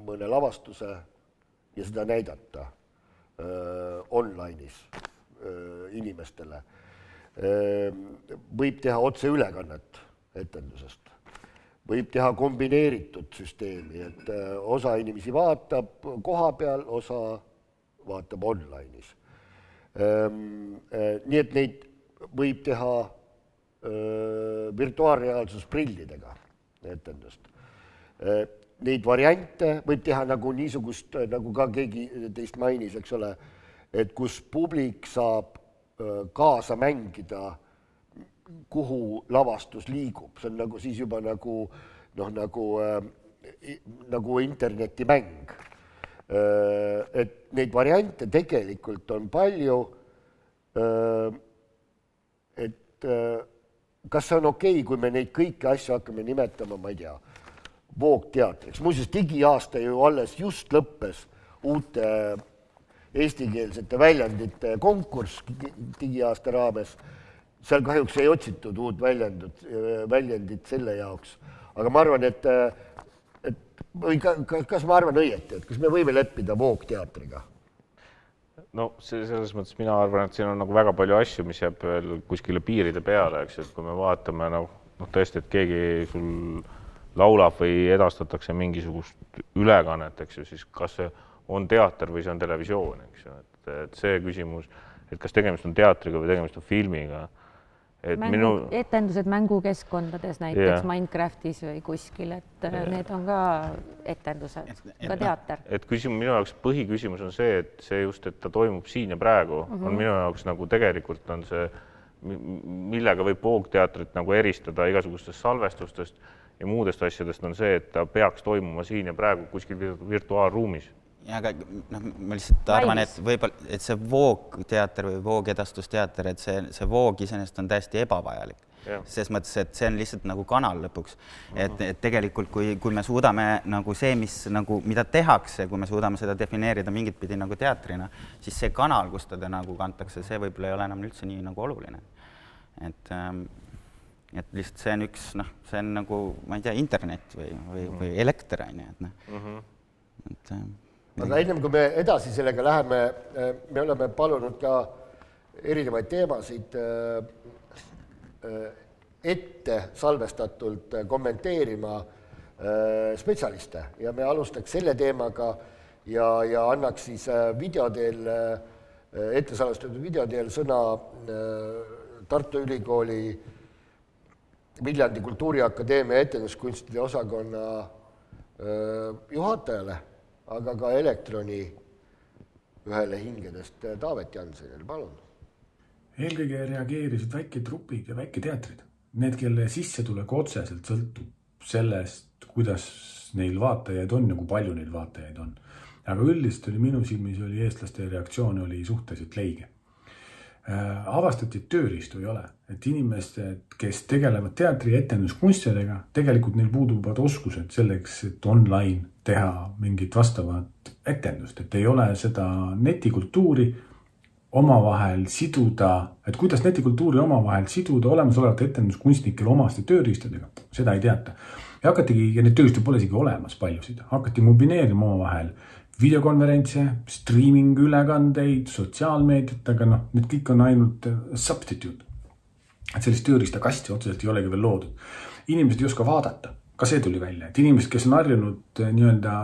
mõne lavastuse ja seda näidata online'is inimestele. Võib teha otseülekannet etendusest. Võib teha kombineeritud süsteemi, et osa inimesi vaatab koha peal, osa vaatab online'is. Nii et neid võib teha virtuaalreaalsusprillidega etendust. Neid variante võib teha nagu niisugust, nagu ka keegi teist mainis, eks ole, et kus publik saab kaasa mängida, kuhu lavastus liigub. See on nagu siis juba nagu internetimäng. Et neid variante tegelikult on palju, et kas see on okei, kui me neid kõiki asju hakkame nimetama, ma ei tea, voogteatriks. Muuseas, digiaasta ju alles just lõppes uute eestikeelsete väljendite konkurss digiaasta raames. Seal kahjuks ei otsitud uut väljendit selle jaoks. Aga ma arvan, et kas ma arvan õieti, et kas me võime leppida voogteatriga? No selles mõttes mina arvan, et siin on nagu väga palju asju, mis jääb veel kuskile piiride peale, eks, et kui me vaatame tõesti, et keegi sul laulab või edastatakse mingisugust ülekannet, eks ju, siis kas see on teater või see on televisioon, eks ju, et see küsimus, et kas tegemist on teatriga või tegemist on filmiga. Etendused mängukeskkondades näiteks Minecraftis või kuskil, et need on ka etendused, ka teater. Et minu jaoks põhiküsimus on see, et see just, et ta toimub siin ja praegu, on minu jaoks nagu tegelikult on see, millega võib voogteatrit nagu eristada igasugustest salvestustest ja muudest asjadest on see, et ta peaks toimuma siin ja praegu kuskil virtuaalruumis. Aga ma lihtsalt arvan, et võib-olla, et see voogteater või voogedastusteater, et see voog iseenesest on täiesti ebavajalik. Selles mõttes, et see on lihtsalt nagu kanal lõpuks. Et tegelikult, kui me suudame nagu see, mida tehakse, kui me suudame seda defineerida mingit pidi nagu teatrina, siis see kanal, kus teda nagu kantakse, see võib-olla ei ole enam üldse nii nagu oluline. Et lihtsalt see on üks, see on nagu, ma ei tea, internet või elekter, Aga ennem kui me edasi sellega läheme, me oleme palunud ka erinevaid teemasid ette salvestatult kommenteerima spetsialiste ja me alustaks selle teemaga ja annaks siis videoteel, ette salvestatud videoteel sõna Tartu Ülikooli Viljandi Kultuuriakadeemia etenduskunstide osakonna juhatajale, aga ka Elektroni ühele hingedest Taavet Jansenil, palun. Eelkõige reageerisid väiketrupid ja väiketeatrid. Need, kelle sissetulek otseselt sõltub sellest, kuidas neil vaatajaid on ja kui palju neil vaatajaid on. Aga üldist oli minu silmis oli eestlaste reaktsioon oli suhteliselt leige. Avastati, et tööriistu ei ole. Et inimesed, kes tegelevad teatri etenduskunstidega, tegelikult neil puuduvad oskused selleks, et online teha mingit vastavat etendust. Et ei ole seda netikultuuri omavahel siduda, et kuidas netikultuuri omavahel siduda olemasolevate etenduskunstnikele omaste tööriistadega, seda ei teata. Ja need tööriistud pole isegi olemas paljusid. Hakati mobineerima omavahel videokonverentse, streaming ülekandeid, sotsiaalmeediat, aga need kõik on ainult substitute. Et sellist tööriista kasti otseselt ei olegi veel loodud. Inimesed ei oska vaadata, ka see tuli välja, et inimesed, kes on harjunud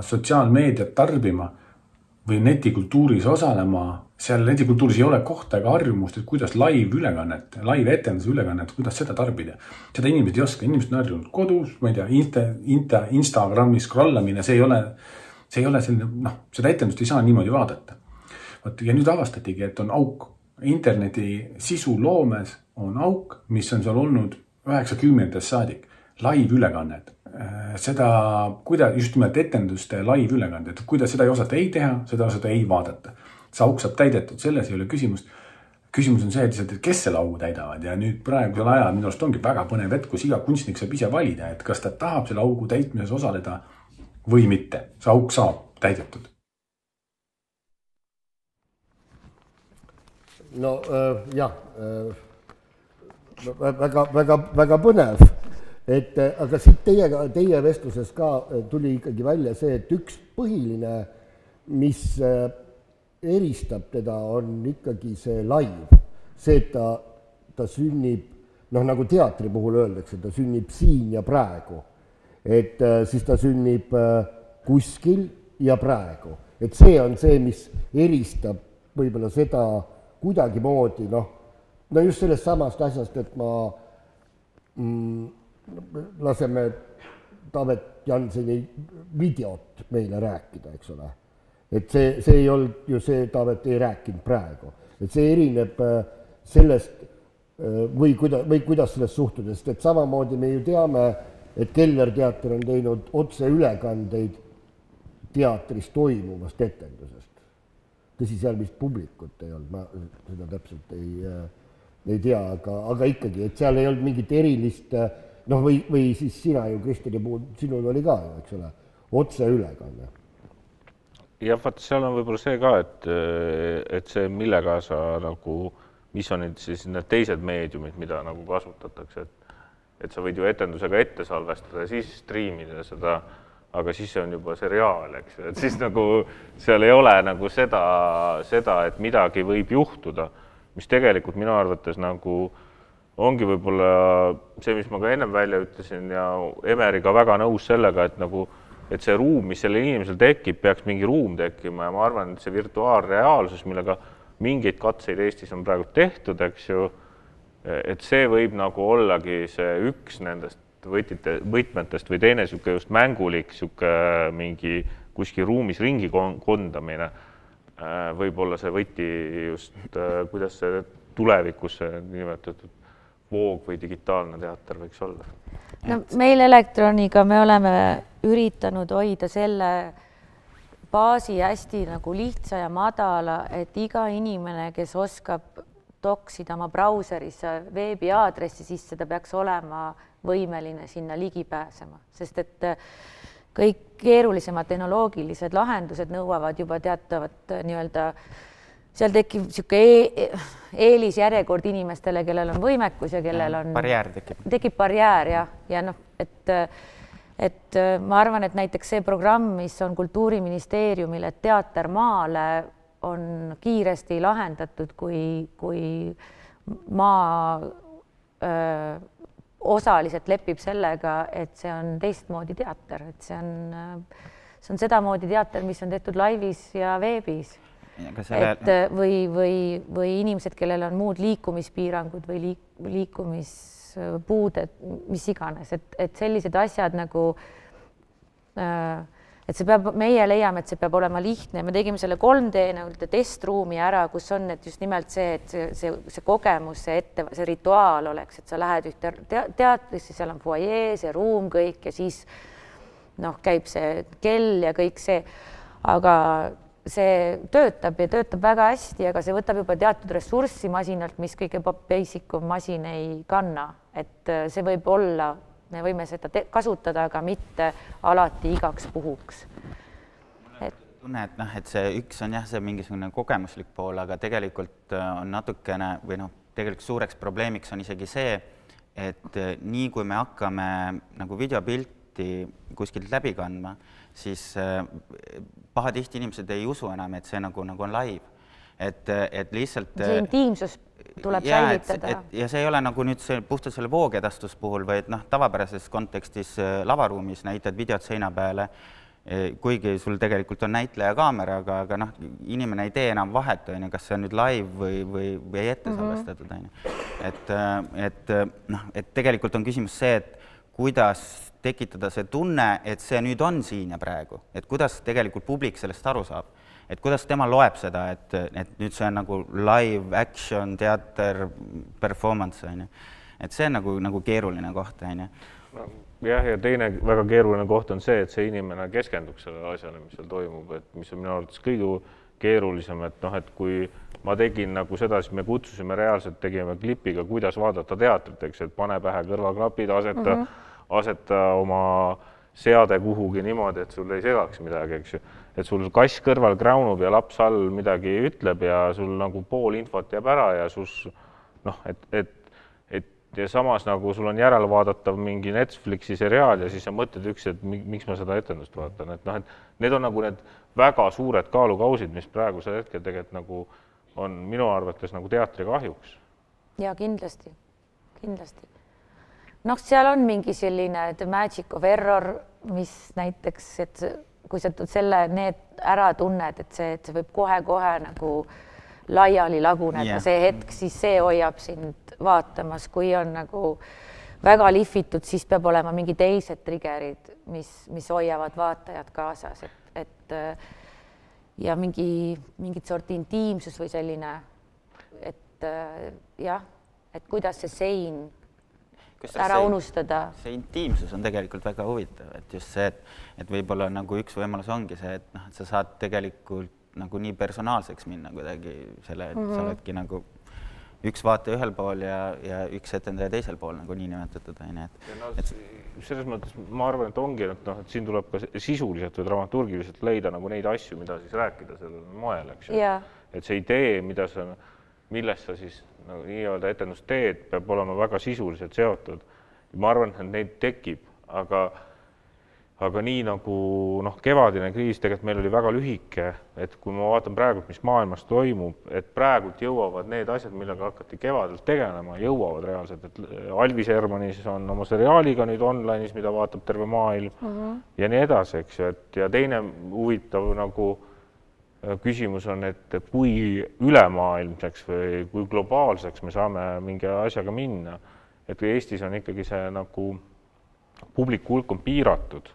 sotsiaalmeediat tarbima, või netikultuuris osalema, seal netikultuuris ei ole kohta ega harjumust, et kuidas live-ülekannet, live-etenduse ülekannet, kuidas seda tarbida. Seda inimesed ei oska, inimesed on harjunud kodus, ma ei tea, Instagrami scrollamine, see ei ole selline, seda etendust ei saa niimoodi vaadata. Ja nüüd avastatigi, et on auk. Interneti sisu loomes on auk, mis on seal olnud 90. saadik. Live-ülekannet. Seda, kuidas just nimelt etenduste live-ülekannet, kuidas seda ei osata ei teha, seda osata ei vaadata. See auk saab täidetud, selles ei ole küsimust. Küsimus on see, et kes selle augu täidavad ja nüüd praegusel ajal minu arust ongi väga põnev hetk, kus iga kunstnik saab ise valida, et kas ta tahab selle augu täitmises osaleda või mitte. See auk saab täidetud. No jah, väga põnev. Aga siit teie vestluses ka tuli ikkagi välja see, et üks põhiline, mis eristab teda, on ikkagi see live. See, et ta sünnib, nagu teatri puhul öeldakse, ta sünnib siin ja praegu. Et siis ta sünnib kuskil ja praegu. Et see on see, mis eristab võib-olla seda kuidagi moodi, just sellest samast asjast, et ma laseme Taavet Janseni videot meile rääkida, eks ole. Et see ei olnud ju see, Taavet ei rääkinud praegu. Et see erineb sellest või kuidas sellest suhtudest. Et samamoodi me ju teame, et Keller teater on teinud otseülekandeid teatris toimuvast etendusest. Tõsi, seal vist publikut ei olnud, ma seda täpselt ei tea, aga ikkagi, et seal ei olnud mingit erilist, või siis sina ju, Kristjani puhul, sinul oli ka ju, eks ole, otseülekanne. Ja vaat seal on võib-olla see ka, et see, millega sa mis on siis need teised meediumid, mida kasutatakse, et sa võid ju etendusega ette salvestada ja siis striimida seda, aga siis see on juba seriaal, eks ju, et siis seal ei ole seda, et midagi võib juhtuda, mis tegelikult minu arvates ongi võib-olla see, mis ma ka ennem välja ütlesin ja Emeriga väga nõus sellega, et see ruum, mis selle inimesel tekib, peaks mingi ruum tekkima ja ma arvan, et see virtuaalreaalsus, millega mingeid katseid Eestis on praegu tehtud, eks ju, et see võib ollagi see üks nendest võtmetest või teine siuke just mängulik siuke mingi kuskil ruumis ringi kondamine võib olla see võti just, kuidas see tulevikus see nimetatud voog või digitaalne teater võiks olla. No, meil Elektroniga me oleme üritanud hoida selle baasi hästi lihtsa ja madala, et iga inimene, kes oskab toksida oma brauserisse veebiaadressi sisse, ta peaks olema võimeline sinna ligi pääsema, sest et kõik keerulisemad tehnoloogilised lahendused nõuavad juba teatavat nii-öelda, seal tekib siuke eelisjärjekord inimestele, kellel on võimekus ja kellel on tekib barjäär ja et ma arvan, et näiteks see programm, mis on Kultuuriministeeriumile Teater maale, on kiiresti lahendatud, kui maa osaliselt lepib sellega, et see on teistmoodi teater, et see on sedamoodi teater, mis on tehtud laivis ja veebis. Et või inimesed, kellel on muud liikumispiirangud või liikumispuuded, mis iganes, et sellised asjad et see peab, meie leiame, et see peab olema lihtne. Me tegime selle 3D testruumi ära, kus on just nimelt see, et see kogemus, see rituaal oleks, et sa lähed ühte teatrisse, seal on fuajee, see ruum kõik ja siis käib see kell ja kõik see, aga see töötab ja töötab väga hästi, aga see võtab juba teatud ressurssi masinalt, mis kõige basic masin ei kanna, et see võib olla, me võime seda kasutada, aga mitte alati igaks puhuks. Tunne, et see üks on jah, see mingisugune kogemuslik pool, aga tegelikult on natukene või tegelikult suureks probleemiks on isegi see, et nii kui me hakkame videopilti kuskilt läbi kandma, siis pahatihti inimesed ei usu enam, et see on live. Et lihtsalt... See intiimsus tuleb säilitada. Ja see ei ole nüüd puhtalt selle voogedastus puhul, vaid tavapärases kontekstis lavaruumis näitad videot seina peale kuigi sul tegelikult on näitleja kaamera, aga noh, inimene ei tee enam vahet, on ju, kas see on nüüd live või ette salvestatud, on ju. Et tegelikult on küsimus see, et kuidas tekitada see tunne, et see nüüd on siin ja praegu, et kuidas tegelikult publik sellest aru saab, et kuidas tema loeb seda, et nüüd see on nagu live action, teater, performance, on ju. Et see on nagu keeruline koht, on ju. Jah, ja teine väga keeruline koht on see, et see inimene keskenduks sellele asjale, mis seal toimub, et mis on minu arvates kõige keerulisem, et noh, et kui ma tegin nagu seda, siis me kutsusime reaalselt, tegime klipiga, kuidas vaadata teatrit, eks, et pane pähe kõrvaklapid, aseta oma seade kuhugi niimoodi, et sul ei segaks midagi, eks ju. Et sul kass kõrval kräunub ja laps all midagi ütleb ja sul nagu pool infot jääb ära ja sus, noh, ja samas nagu sul on järele vaadatav mingi Netflixi seriaal ja siis sa mõtled et miks ma seda etendust vaatan, et noh, et need on nagu need väga suured kaalukausid, mis praegusel hetkel tegelikult nagu on minu arvates nagu teatri kahjuks. Ja kindlasti. Noh, seal on mingi selline The Magic of Error, mis näiteks, et kui sa need ära tunned, et see võib kohe nagu laiali laguneda see hetk, siis see hoiab sind vaatamas, kui on nagu väga lihvitud, siis peab olema mingi teised triggerid, mis hoiavad vaatajad kaasas, et ja mingit sorti intiimsus või selline, et jah, et kuidas see sein ära unustada. See intiimsus on tegelikult väga huvitav, et just see, et võib-olla nagu üks võimalus ongi see, et noh, et sa saad tegelikult nagu nii personaalseks minna kuidagi selle, et sa oledki nagu üks vaate ühel pool ja üks etendaja teisel pool nagu nii nimetatud, et selles mõttes ma arvan, et ongi, et noh, et siin tuleb ka sisuliselt või dramaturgiliselt leida nagu neid asju, mida siis rääkida sellel moel, eks ju. Et see idee, millest sa siis nagu nii-öelda etendust teed, peab olema väga sisuliselt seotud. Ma arvan, et neid tekib, aga nii nagu noh, kevadine kriis tegelikult meil oli väga lühike, et kui ma vaatan praegu, mis maailmas toimub, et praegult jõuavad need asjad, millega hakati kevadelt tegelema, jõuavad reaalselt, et Alvis Hermanis on oma seriaaliga nüüd online'is, mida vaatab terve maailm ja nii edasi, eks ju, et ja teine huvitav nagu küsimus on, et kui ülemaailmseks või kui globaalseks me saame mingi asjaga minna, et kui Eestis on ikkagi see nagu publiku hulk on piiratud,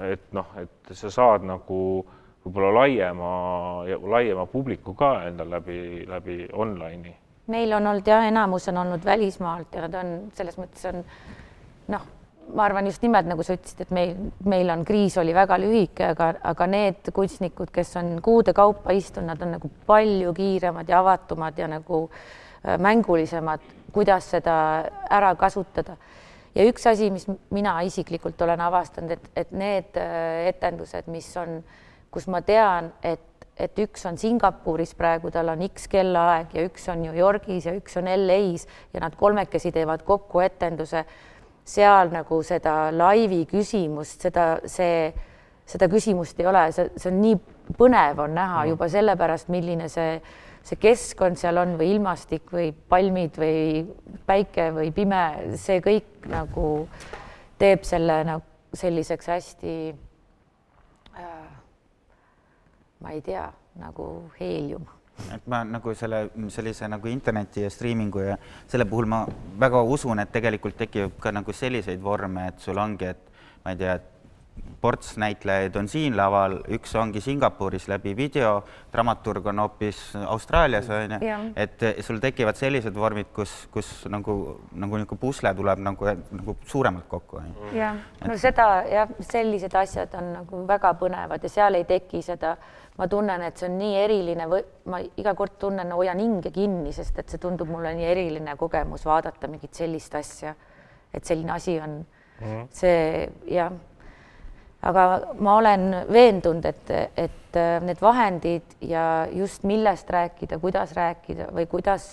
et noh, et sa saad nagu võib-olla laiema publiku ka endal läbi online'i. Meil on olnud ja enamus on olnud välismaalt ja nad on selles mõttes on noh, ma arvan just nimelt nagu sa ütlesid, et meil on kriis oli väga lühike, aga need kunstnikud, kes on kuude kaupa istunud, nad on nagu palju kiiremad ja avatumad ja nagu mängulisemad, kuidas seda ära kasutada. Ja üks asi, mis mina isiklikult olen avastanud, et need etendused, mis on, kus ma tean, et üks on Singapuris praegu, tal on X kellaaeg ja üks on New Yorgis ja üks on LA-s ja nad kolmekesi teevad kokku etenduse, seal nagu seda laivi küsimust, seda küsimust ei ole, see on nii põnev on näha juba sellepärast, milline see keskkond seal on või ilmastik või palmid või päike või pime, see kõik nagu teeb selle nagu selliseks hästi, ma ei tea, nagu heelium. Et ma nagu sellise nagu interneti ja streamingu ja selle puhul ma väga usun, et tegelikult tekib ka nagu selliseid vorme, et sul ongi, et ma ei tea, et ports näitlejaid on siin laval, üks ongi Singapuris läbi video, dramaturg on hoopis Austraalias, on ju, et sul tekivad sellised vormid, kus nagu pusle tuleb nagu suuremalt kokku. Ja, no seda ja sellised asjad on nagu väga põnevad ja seal ei teki seda, ma tunnen, et see on nii eriline, ma iga kord tunnen, hoian hinge kinni, sest et see tundub mulle nii eriline kogemus vaadata mingit sellist asja, et selline asi on see, jah. Aga ma olen veendunud, et need vahendid ja just millest rääkida, kuidas rääkida või kuidas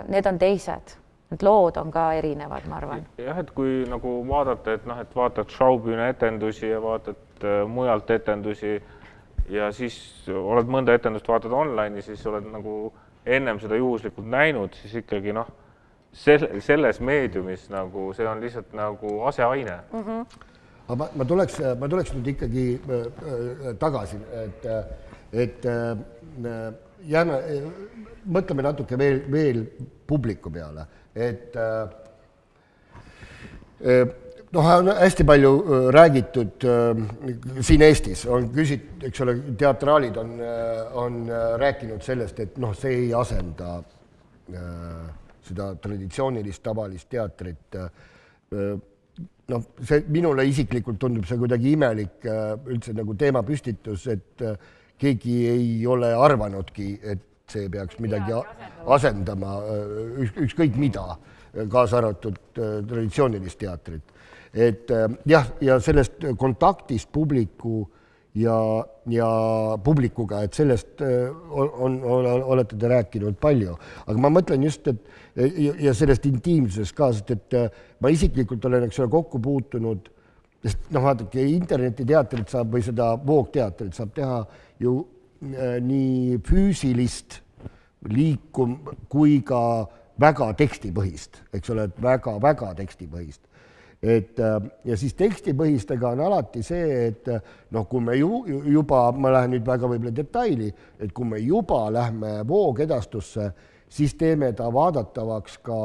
need on teised. Need lood on ka erinevad, ma arvan. Jah, et kui nagu vaadata, et noh, et vaatad Schaubühne etendusi ja vaatad mujalt etendusi ja siis oled mõnda etendust vaatad online'i, siis oled nagu ennem seda juhuslikult näinud, siis ikkagi noh, selles meediumis nagu see on lihtsalt nagu aseaine. ma tuleks nüüd ikkagi tagasi, et jääme, mõtleme natuke veel publiku peale, et noh, on hästi palju räägitud siin Eestis, on küsitud, eks ole, teatraalid on rääkinud sellest, et noh, see ei asenda seda traditsioonilist tavalist teatrit. Noh, see minule isiklikult tundub see kuidagi imelik üldse nagu teemapüstitus, et keegi ei ole arvanudki, et see peaks midagi asendama, ükskõik mida, kaasa arvatud traditsioonilist teatrit. Et jah, ja sellest kontaktist publiku ja publikuga, et sellest olete te rääkinud palju. Aga ma mõtlen just, et ja sellest intiimsusest ka, sest et ma isiklikult olen kokku puutunud, sest noh, vaadake, internetiteatrit saab või seda voogteatrit saab teha ju nii füüsilist liikum kui ka väga tekstipõhist, eks ole, et väga tekstipõhist. Et, ja siis tekstipõhistega on alati see, et noh, kui me juba, ma lähen nüüd väga võib-olla detaili, et kui me juba lähme voogedastusse, siis teeme ta vaadatavaks ka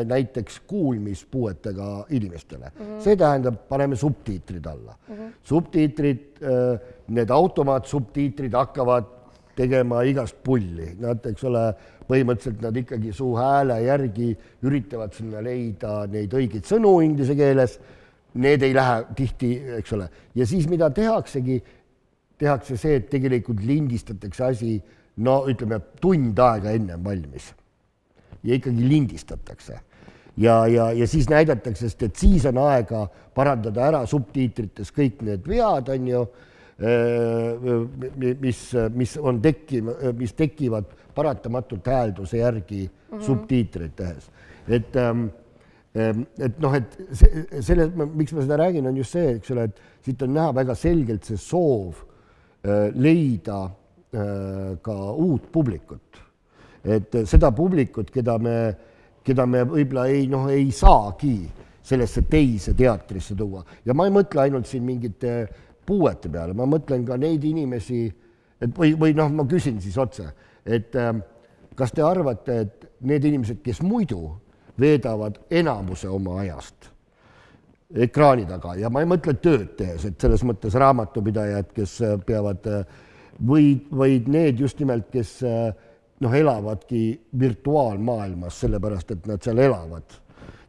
näiteks kuulmispuuetega inimestele. See tähendab, paneme subtiitrid alla. Subtiitrid, need automaatsubtiitrid hakkavad tegema igast pulli. Nad, eks ole, põhimõtteliselt nad ikkagi suu hääle järgi üritavad sinna leida neid õigeid sõnu inglise keeles. Need ei lähe tihti, eks ole. Ja siis mida tehaksegi, tehakse see, et tegelikult lindistatakse asi, no ütleme, tund aega ennem valmis. Ja ikkagi lindistatakse. Ja siis näidatakse, sest et siis on aega parandada ära subtiitrites kõik need vead, on ju, mis tekivad paratamatult häälduse järgi subtiitreid tehes. Et noh, et selle, miks ma seda räägin, on just see, eks ole, et siit on näha väga selgelt see soov leida ka uut publikut. Et seda publikut, keda me võib-olla ei saagi sellesse teise teatrisse tuua. Ja ma ei mõtle ainult siin mingite puuete peale, ma mõtlen ka neid inimesi, et või noh, ma küsin siis otse, et kas te arvate, et need inimesed, kes muidu veedavad enamuse oma ajast ekraani taga, ja ma ei mõtle tööd tehes, et selles mõttes raamatupidajad, kes peavad, või need just nimelt, kes noh, elavadki virtuaalmaailmas, sellepärast, et nad seal elavad.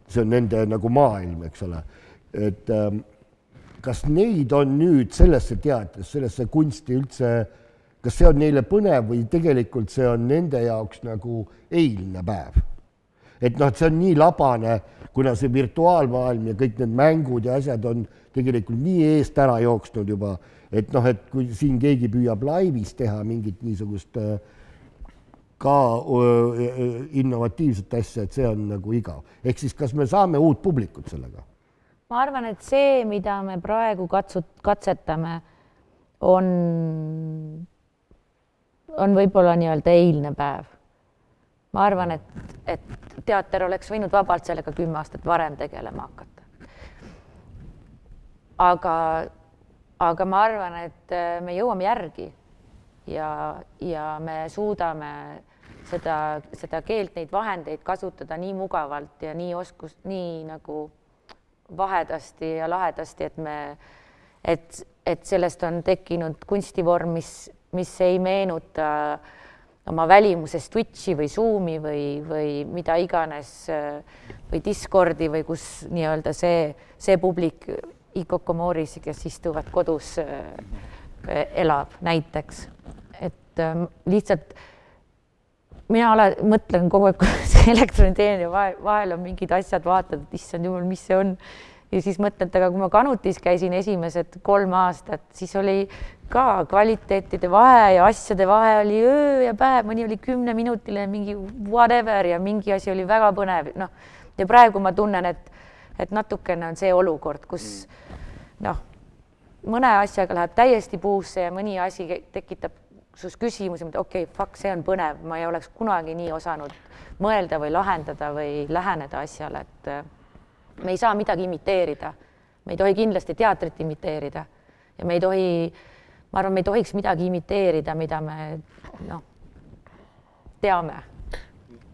See on nende nagu maailm, eks ole. Et kas neid on nüüd sellesse teatrisse, sellesse kunsti üldse, kas see on neile põnev või tegelikult see on nende jaoks nagu eilne päev? Et noh, et see on nii labane, kuna see virtuaalmaailm ja kõik need mängud ja asjad on tegelikult nii eest ära jooksnud juba, et noh, et kui siin keegi püüab laivis teha mingit niisugust ka innovatiivset asja, et see on nagu igav. Ehk siis, kas me saame uut publikut sellega? Ma arvan, et see, mida me praegu katsetame, on võib-olla nii-öelda eilne päev. Ma arvan, et teater oleks võinud vabalt sellega 10 aastat varem tegelema hakata. Aga ma arvan, et me jõuame järgi ja me suudame seda keelt, neid vahendeid kasutada nii mugavalt ja nii nagu vahedasti ja lahedasti, et sellest on tekkinud kunstivorm, mis ei meenuta oma välimuses Twitchi või Zoomi või mida iganes või Discordi või kus nii-öelda see publik Ikokomoris, kes istuvad kodus, elab näiteks. Et lihtsalt mina mõtlen kogu aeg, kui see elektroniteenija vahel on mingid asjad, vaatad, et issand jumal, mis see on. Ja siis mõtlen, et aga kui ma Kanutis käisin esimesed 3 aastat, siis oli ka kvaliteetide vahe ja asjade vahe oli öö ja päev, mõni oli 10-minutiline mingi whatever ja mingi asi oli väga põnev. No, ja praegu ma tunnen, et natukene on see olukord, kus mõne asjaga läheb täiesti puusse ja mõni asi tekitab sus küsimusi, et okei, fuck, see on põnev, ma ei oleks kunagi nii osanud mõelda või lahendada või läheneda asjale, me ei saa midagi imiteerida. Me ei tohi kindlasti teatrit imiteerida ja me ei tohi, ma arvan, me ei tohiks midagi imiteerida, mida me teame.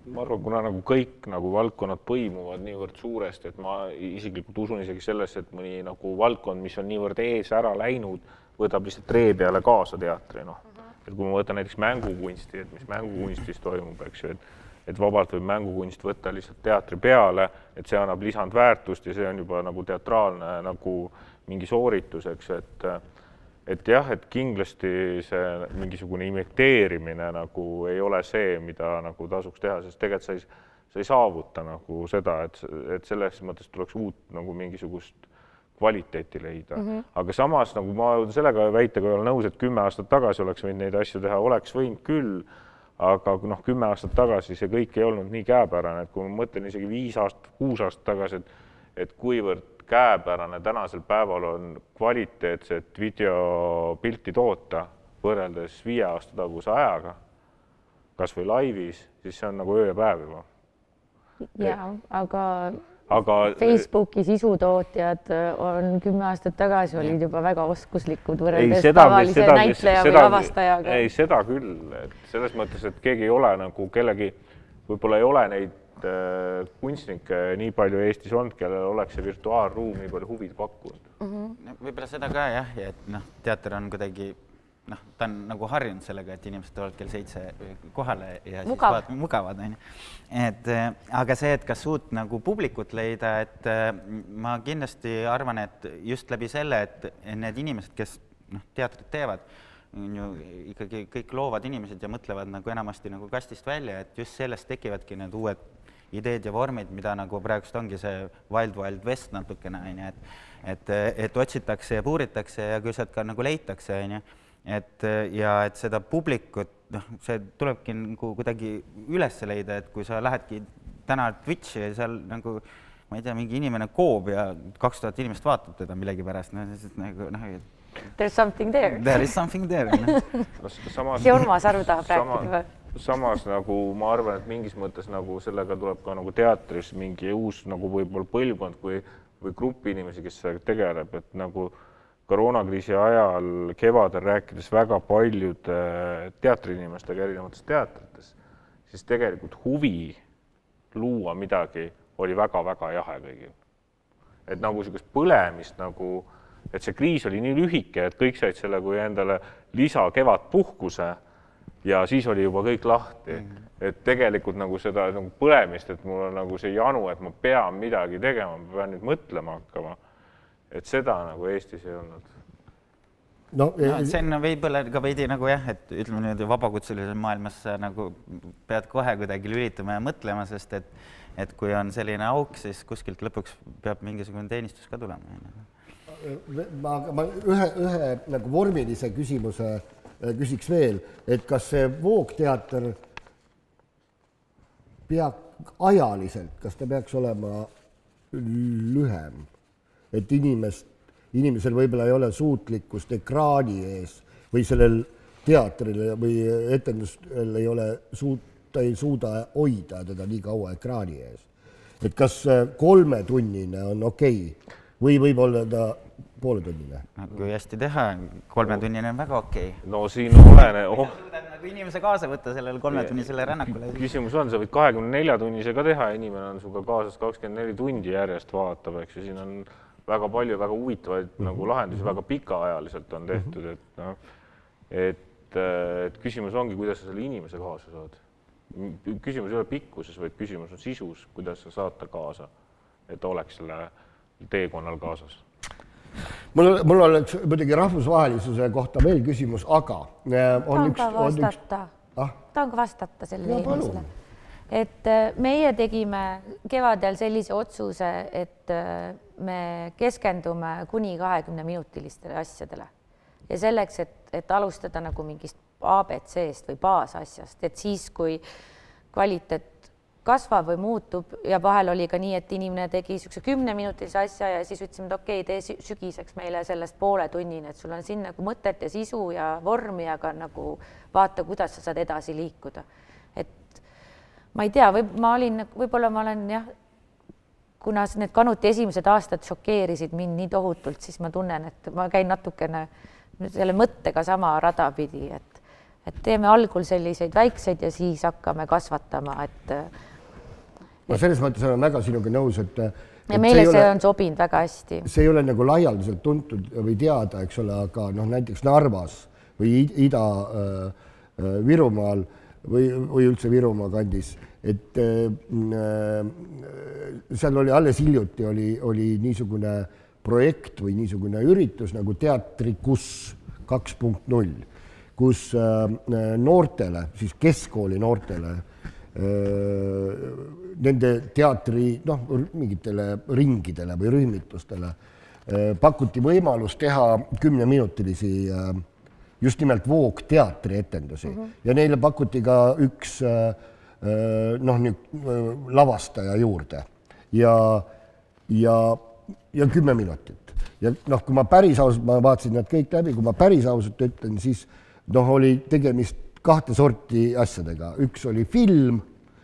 Ma arvan, kuna nagu kõik nagu valdkonnad põimuvad niivõrd suuresti, et ma isiklikult usun isegi sellesse, et mõni nagu valdkond, mis on niivõrd ees ära läinud, võtab lihtsalt tree peale kaasa teatri. Et kui ma võtan näiteks mängukunsti, et mis mängukunstis toimub, eks ju, et vabalt võib mängukunst võtta lihtsalt teatri peale, et see annab lisandväärtust ja see on juba nagu teatraalne nagu mingi sooritus, eks, et jah, et kindlasti see mingisugune imiteerimine nagu ei ole see, mida nagu tasuks teha, sest tegelikult sa ei saavuta nagu seda, et selles mõttes tuleks uut nagu mingisugust kvaliteeti leida. Aga samas nagu ma sellega väitega ei ole nõus, et 10 aastat tagasi oleks võinud neid asju teha, oleks võinud küll, aga 10 aastat tagasi see kõik ei olnud nii käepärane, et kui ma mõtlen isegi 5 aastat, 6 aastat tagasi, et kuivõrd käepärane tänasel päeval on kvaliteetset videopilti toota võrreldes 5 aasta taguse ajaga, kas või laivis, siis see on nagu öö ja päev juba. Jaa, aga Facebooki sisutootjad on 10 aastat tagasi olid juba väga oskuslikud võrreldes tavalise näitleja või lavastajaga. Ei, seda küll. Et selles mõttes, et keegi ei ole nagu kellegi, võib-olla ei ole neid kunstnikke nii palju Eestis olnud, kellel oleks see virtuaalruum nii palju huvid pakkunud. Võib-olla seda ka jah, et teater on kuidagi, ta on nagu harjunud sellega, et inimesed tulevad kell 7 kohale ja siis mugavad. Aga see, et kas uut nagu publikut leida, et ma kindlasti arvan, et just läbi selle, et need inimesed, kes teatrit teevad, ikkagi kõik loovad inimesed ja mõtlevad nagu enamasti nagu kastist välja, et just sellest tekivadki need uued ideed ja vormid, mida nagu praegust ongi see Wild West natukene, et otsitakse ja puuritakse ja küll sealt ka nagu leitakse, et seda publikut, see tulebki nagu kuidagi üles leida, et kui sa lähedki täna Twitchi ja seal nagu, ma ei tea, mingi inimene koob ja 2000 inimest vaatab teda millegi pärast, There's something there. There is something there. See Urmas Aru tahab rääkida. Samas nagu ma arvan, et mingis mõttes nagu sellega tuleb ka nagu teatris mingi uus nagu võib-olla põlvkond või grupp inimesi, kes sellega tegeleb, et nagu koroonakriisi ajal kevadel rääkides väga paljude teatriinimestega erinevates teatrites, siis tegelikult huvi luua midagi oli väga-väga jahe kõigil. Et nagu sellist põlemist nagu, et see kriis oli nii lühike, et kõik said selle kui endale lisa kevadpuhkuse ja siis oli juba kõik lahti. Et tegelikult nagu seda nagu põlemist, et mul on nagu see janu, et ma pean midagi tegema, ma pean nüüd mõtlema hakkama, et seda nagu Eestis ei olnud. See on võib-olla ka veidi nagu jah, et ütleme nüüd vabakutselise maailmas nagu pead kohe kuidagi lülitama ja mõtlema, sest et kui on selline auk, siis kuskilt lõpuks peab mingisugune teenistus ka tulema. Ma ühe nagu vormilise küsimuse küsiks veel, et kas see voogteater ajaliselt, kas ta peaks olema lühem, et inimesel võib-olla ei ole suutlikkust ekraani ees või sellel teatril või etendustel ta ei suuda hoida teda nii kaua ekraani ees. Et kas 3-tunnine on okei või võib olla ta pooletunnine? Kui hästi teha, 3-tunnine on väga okei. No siin olene... Nagu inimese kaasa võtta sellele 3-tunnisele rännakule. Küsimus on, sa võid 24-tunnise ka teha, inimene on suga kaasas 24 tundi järjest vaatab, eks ju, siin on väga palju väga huvitavaid nagu lahendusi, väga pikaajaliselt on tehtud, et küsimus ongi, kuidas sa selle inimese kaasa saad. Küsimus ei ole pikkuses, vaid küsimus on sisus, kuidas sa saad ta kaasa, et oleks selle teekonnal kaasas. Mul on muidugi rahvusvahelisuse kohta veel küsimus, aga tahan ka vastata sellele inimesele. Et meie tegime kevadel sellise otsuse, et me keskendume kuni 20-minutilistele asjadele ja selleks, et alustada nagu mingist ABC-st või baasasjast, et siis, kui kvaliteet kasvab või muutub ja vahel oli ka nii, et inimene tegi 10-minutilise asja ja siis ütlesime, et okei, tee sügiseks meile sellest pooletunnini, et sul on siin nagu mõtet ja sisu ja vormi, aga nagu vaata, kuidas sa saad edasi liikuda. Et ma ei tea, võib-olla ma olen jah, kuna need Kanuti esimesed aastad šokeerisid mind nii tohutult, siis ma tunnen, et ma käin natukene selle mõttega sama rada pidi, et teeme algul selliseid väikseid ja siis hakkame kasvatama, et ma selles mõttes olen väga sinuga nõus, et ja meile see on sobinud väga hästi. See ei ole nagu laialdaselt tuntud või teada, eks ole, aga näiteks Narvas või Ida-Virumaal või üldse Virumaa kandis, et seal oli alles hiljuti oli niisugune projekt või niisugune üritus nagu Teatrikus 2.0, kus noortele, siis keskkooli noortele, nende teatri mingitele ringidele või rühmitustele pakuti võimalus teha 10-minutilisi just nimelt voogteatri etendusi ja neile pakuti ka üks lavastaja juurde ja 10 minutit. Ja kui ma päris ausalt, ma vaatasin nad kõik läbi, kui ma päris ausalt ütlen, siis oli tegemist 2 sorti asjadega. Üks oli film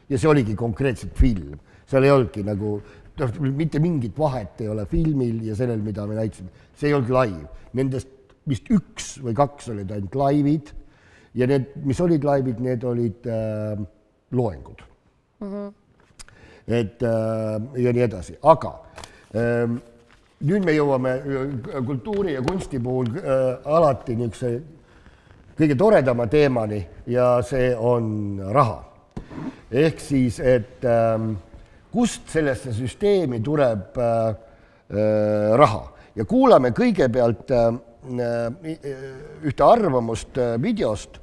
ja see oligi konkreetselt film. Seal ei olnudki nagu, mitte mingit vahet ei ole filmil ja sellel, mida me näitasime. See ei olnud live. Nendest vist 1 või 2 olid ainult laivid ja need, mis olid laivid, need olid loengud. Et ja nii edasi. Aga nüüd me jõuame kultuuri ja kunsti puhul alati niisuguse kõige toredama teemani ja see on raha. Ehk siis, et kust sellesse süsteemi tuleb raha. Ja kuulame kõigepealt ühte arvamust videost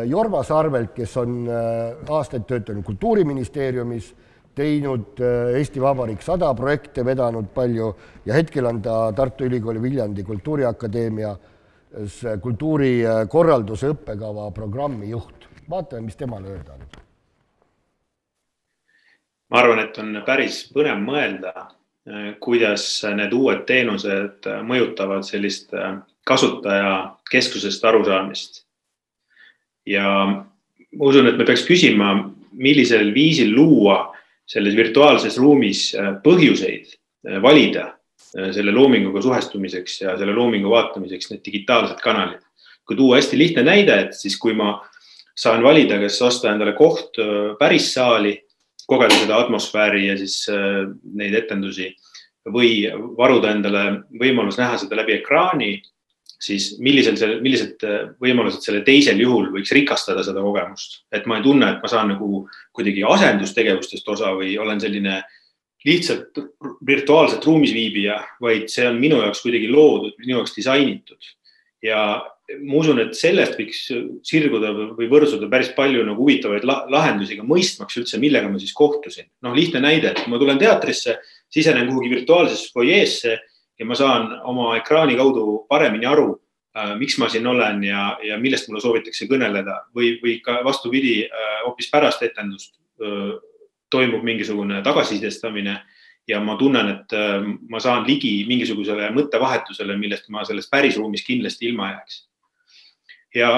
Jorma Sarvelt, kes on aastaid töötanud Kultuuriministeeriumis, teinud Eesti Vabariik 100 projekte, vedanud palju ja hetkel on ta Tartu Ülikooli Viljandi Kultuuriakadeemia kultuurikorralduse õppekava programmi juht. Vaatame, mis temal öelda on. Ma arvan, et on päris põnev mõelda, kuidas need uued teenused mõjutavad sellist kasutaja keskusest arusaamist. Ja ma usun, et me peaks küsima, millisel viisil luua selles virtuaalses ruumis põhjuseid valida selle loominguga suhestumiseks ja selle loomingu vaatamiseks need digitaalsed kanalid. Kui tuua hästi lihtne näide, et siis kui ma saan valida, kas osta endale koht päris saali, kogeda seda atmosfääri ja siis neid etendusi või varuda endale võimalus näha seda läbi ekraani, siis millised võimalused selle teisel juhul võiks rikastada seda kogemust. Et ma ei tunne, et ma saan nagu kuidagi asendustegevustest osa või olen selline lihtsalt virtuaalselt ruumis viibija, vaid see on minu jaoks kuidagi loodud, minu jaoks disainitud. Ja ma usun, et sellest võiks sirguda või võrsuda päris palju nagu huvitavaid lahendusi ka mõistmaks üldse, millega ma siis kohtusin. Lihtne näide, et kui ma tulen teatrisse, sisenen kuhugi virtuaalsesse foyeesse ja ma saan oma ekraani kaudu paremini aru, miks ma siin olen ja millest mulle soovitakse kõneleda või ka vastupidi, hoopis pärast etendust toimub mingisugune tagasisidestamine ja ma tunnen, et ma saan ligi mingisugusele mõttevahetusele, millest ma selles päris ruumis kindlasti ilma jääks. Ja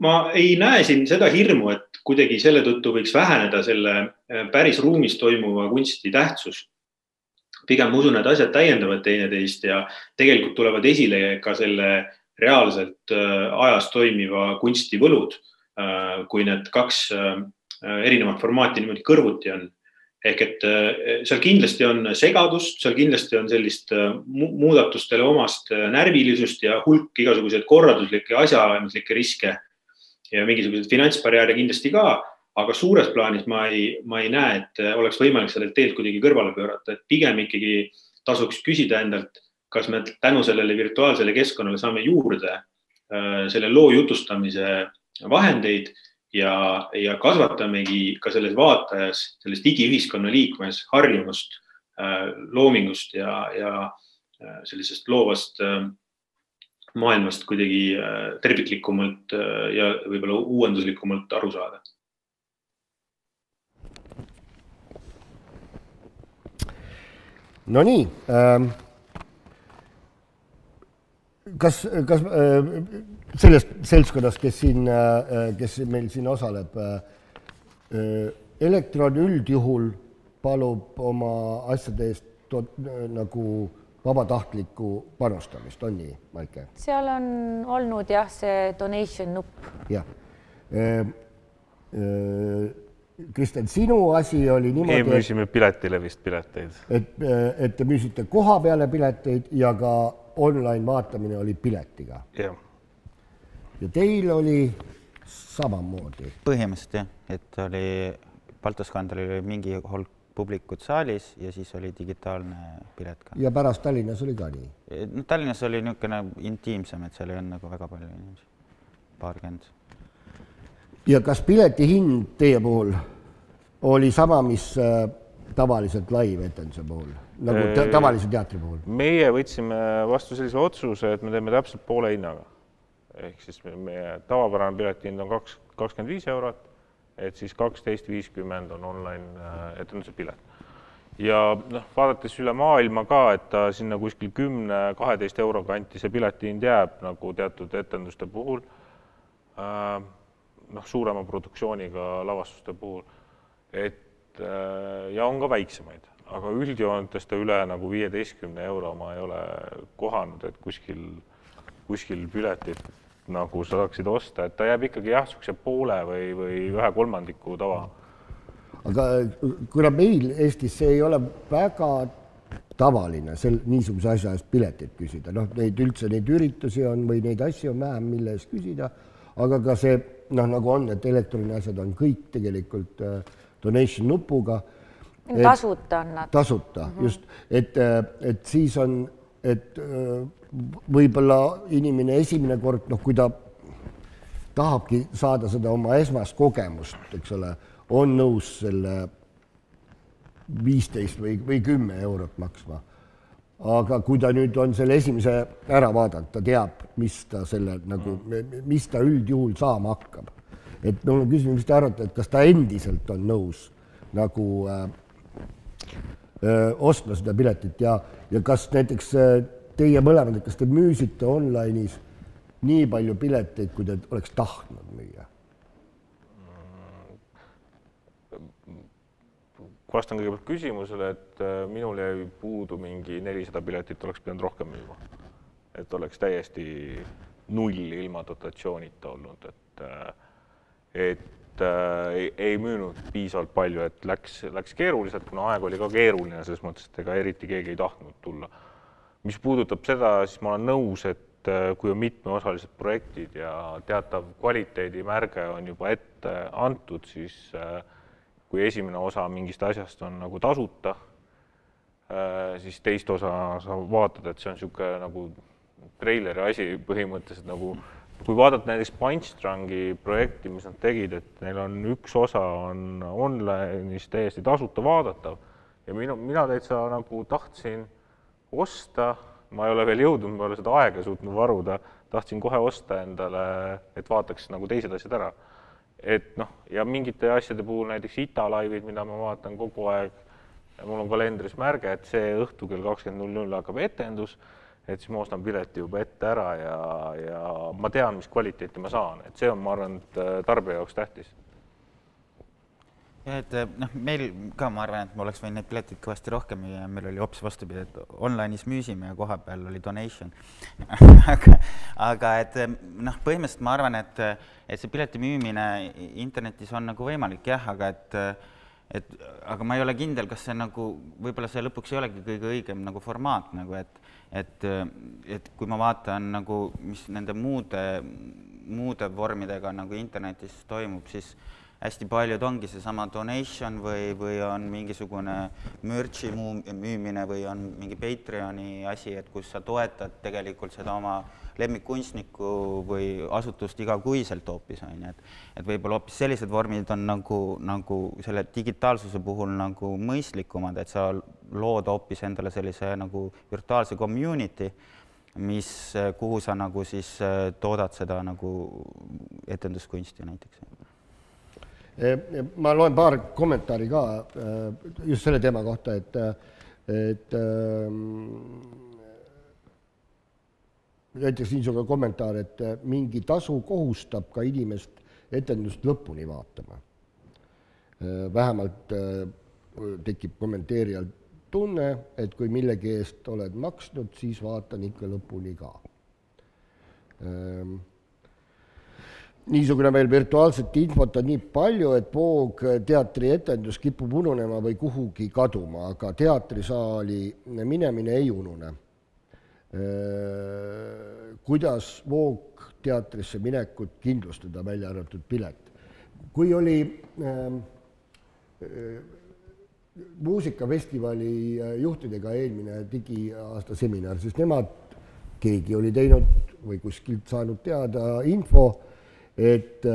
ma ei näe siin seda hirmu, et kuidagi selle tõttu võiks väheneda selle päris ruumis toimuva kunsti tähtsus. Pigem usun, et asjad täiendavad teineteist ja tegelikult tulevad esile ka selle reaalselt ajas toimiva kunsti võlud, kui need 2 erinevat formaati niimoodi kõrvuti on. Ehk et seal kindlasti on segadust, seal kindlasti on sellist muudatustele omast närvilisust ja hulk igasuguseid korralduslikke ja asjaajamislikke riske ja mingisugused finantsbarjääre kindlasti ka, aga suures plaanis ma ei näe, et oleks võimalik sellelt teelt kuidagi kõrvale pöörata, et pigem ikkagi tasuks küsida endalt, kas me tänu sellele virtuaalsele keskkonnale saame juurde selle loo jutustamise vahendeid ja kasvatamegi ka selles vaatajas, selles digiühiskonna liikmes harjumust, loomingust ja sellisest loovast maailmast kuidagi terviklikumalt ja võib-olla uuenduslikumalt aru saada. No nii, kas sellest seltskonnast, kes meil siin osaleb, Elektron üldjuhul palub oma asjade eest nagu vabatahtlikku panustamist, on nii, Maike? Seal on olnud jah, see donation nupp. Jah. Kristjan, sinu asi oli niimoodi, müüsime piletile vist pileteid. Et te müüsite koha peale pileteid ja ka online vaatamine oli piletiga. Jah. Ja teil oli samamoodi. Põhimõtteliselt jah, et oli Baltoskandel oli mingi hulk publikut saalis ja siis oli digitaalne pilet ka. Ja pärast Tallinnas oli ka nii? No, Tallinnas oli niisugune intiimsem, et seal ei olnud nagu väga palju inimesi, paarkümmend. Ja kas pileti hind teie puhul oli sama, mis tavaliselt live-etenduse puhul, nagu tavalise teatri puhul? Meie võtsime vastu sellise otsuse, et me teeme täpselt poole hinnaga. Ehk siis meie tavapärane pileti hind on 25 €, et siis 12.50 on online etenduse pilet. Ja vaadates üle maailma ka, et ta sinna kuskil 10-12 € kanti see pileti hind jääb nagu teatud etenduste puhul, suurema produktsiooniga lavastuste puhul, ja on ka väiksemaid, aga üldjoontes ta üle nagu 15 € ma ei ole kohanud, et kuskil piletit nagu sa saaksid osta, et ta jääb ikkagi jah, sukse poole või 1/3 tava. Aga kuna meil Eestis see ei ole väga tavaline niisuguse asja eest piletit küsida, neid üritusi on või neid asju on vähem, mille eest küsida, aga ka see, nagu on, et elektrooniline asjad on kõik tegelikult donation nupuga. Tasuta on nad. Tasuta, just. Et siis on, et võib-olla inimene esimene kord, kui ta tahabki saada seda oma esmast kogemust, eks ole, on nõus selle 15 või 10 € maksma. Aga kui ta nüüd on selle esimese ära vaadanud, ta teab, mis ta üldjuhul saama hakkab. Et mul on küsimus, mis te arvate, et kas ta endiselt on nõus nagu ostma seda piletit ja kas näiteks teie mõlemad, kas te müüsite online'is nii palju pileteid, kui te oleks tahtnud müüa? Vastan kõigepealt küsimusele, et minul jäi puudu mingi 400 piletit, oleks pidanud rohkem müüma. Et oleks täiesti null ilma dotatsioonita olnud, et ei müünud piisavalt palju, et läks keeruliselt, kuna aeg oli ka keeruline, selles mõttes, et ega eriti keegi ei tahtnud tulla. Mis puudutab seda, siis ma olen nõus, et kui on mitmeosalised projektid ja teatav kvaliteedimärge on juba ette antud, siis kui esimene osa mingist asjast on nagu tasuta, siis teist osa sa vaatad, et see on niisugune nagu treileri asi põhimõtteliselt nagu, kui vaadata näiteks Punch-Drunki projekti, mis nad tegid, et neil on üks osa on online'is täiesti tasuta vaadatav ja mina täitsa nagu tahtsin osta, ma ei ole veel jõudnud, ma ei ole seda aega suutnud varuda, tahtsin kohe osta endale, et vaataks nagu teised asjad ära. Ja mingite asjade puhul näiteks Italive'id, mida ma vaatan kogu aeg, mul on kalendris märge, et see õhtu kell 20.00 hakkab etendus, et siis ma ostan pileti juba ette ära ja ma tean, mis kvaliteeti ma saan, et see on, ma arvan, tarbija jaoks tähtis. Ja, et meil ka, ma arvan, et ma oleks võinud neid piletid kõvasti rohkem ja meil oli hoopis vastupidi, et online'is müüsime ja koha peal oli donation. aga et põhimõtteliselt ma arvan, et see pileti müümine internetis on nagu võimalik, jah, aga ma ei ole kindel, kas see nagu, võib-olla see lõpuks ei olegi kõige õigem nagu formaat, nagu et kui ma vaatan nagu, mis nende muude vormidega nagu internetis toimub, siis hästi paljud ongi seesama donation või on mingisugune merch'i müümine või on mingi Patreoni asi, et kus sa toetad tegelikult seda oma lemmikkunstnikku või asutust igakuiselt hoopis, et võib-olla hoopis sellised vormid on nagu selle digitaalsuse puhul nagu mõistlikumad, et sa lood hoopis endale sellise nagu virtuaalse community, kuhu sa nagu siis toodad seda nagu etenduskunsti näiteks. Ma loen paar kommentaari ka just selle teema kohta, et näiteks niisugune kommentaar, et mingi tasu kohustab ka inimest etendust lõpuni vaatama. Vähemalt tekib kommenteerijal tunne, et kui millegi eest oled maksnud, siis vaatan ikka lõpuni ka. Niisugune veel virtuaalset infot on nii palju, et Voog teatri etendus kipub ununema või kuhugi kaduma, aga teatrisaali minemine ei unune. Kuidas Voog teatrisse minekut kindlustada, välja arvatud pilet? Kui oli muusikafestivali juhtidega eelmine digiaasta seminar, siis nemad, keegi oli teinud või kuskilt saanud teada info, et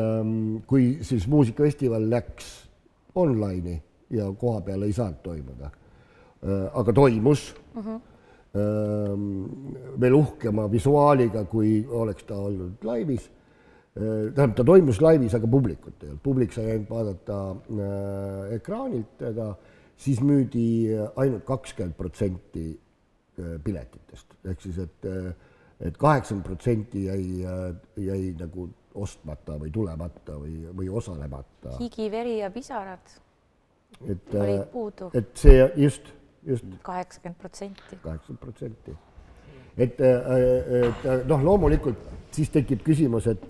kui siis muusikafestival läks online'i ja koha peal ei saanud toimuda, aga toimus veel uhkema visuaaliga, kui oleks ta olnud laivis. Tähendab, ta toimus laivis, aga publikut ei olnud. Publik sai ainult vaadata ekraanilt teda, siis müüdi ainult 20% piletitest. Ehk siis, et 80% jäi nagu ostmata või tulemata või osalemata. Higi, veri ja pisarad olid puudu. Et see just 80%. 80%. Et loomulikult siis tekib küsimus, et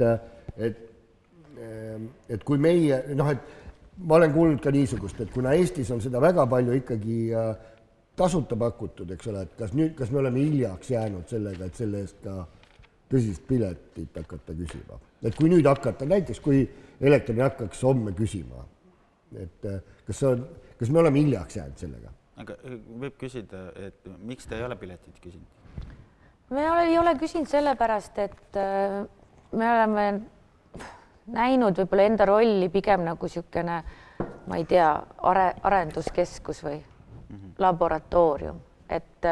kui meie, et ma olen kuulnud ka niisugust, et kuna Eestis on seda väga palju ikkagi tasuta pakutud, eks ole, et kas me oleme hiljaks jäänud sellega, et selle eest ka tõsist piletit hakata küsima. Et kui nüüd hakata, näiteks kui Elektroni hakkaks homme küsima, et kas me oleme hiljaks jäänud sellega? Aga võib küsida, et miks te ei ole piletit küsinud? Me ei ole küsinud sellepärast, et me oleme näinud võib-olla enda rolli pigem nagu niisugune, ma ei tea, arenduskeskus või laboratoorium. Et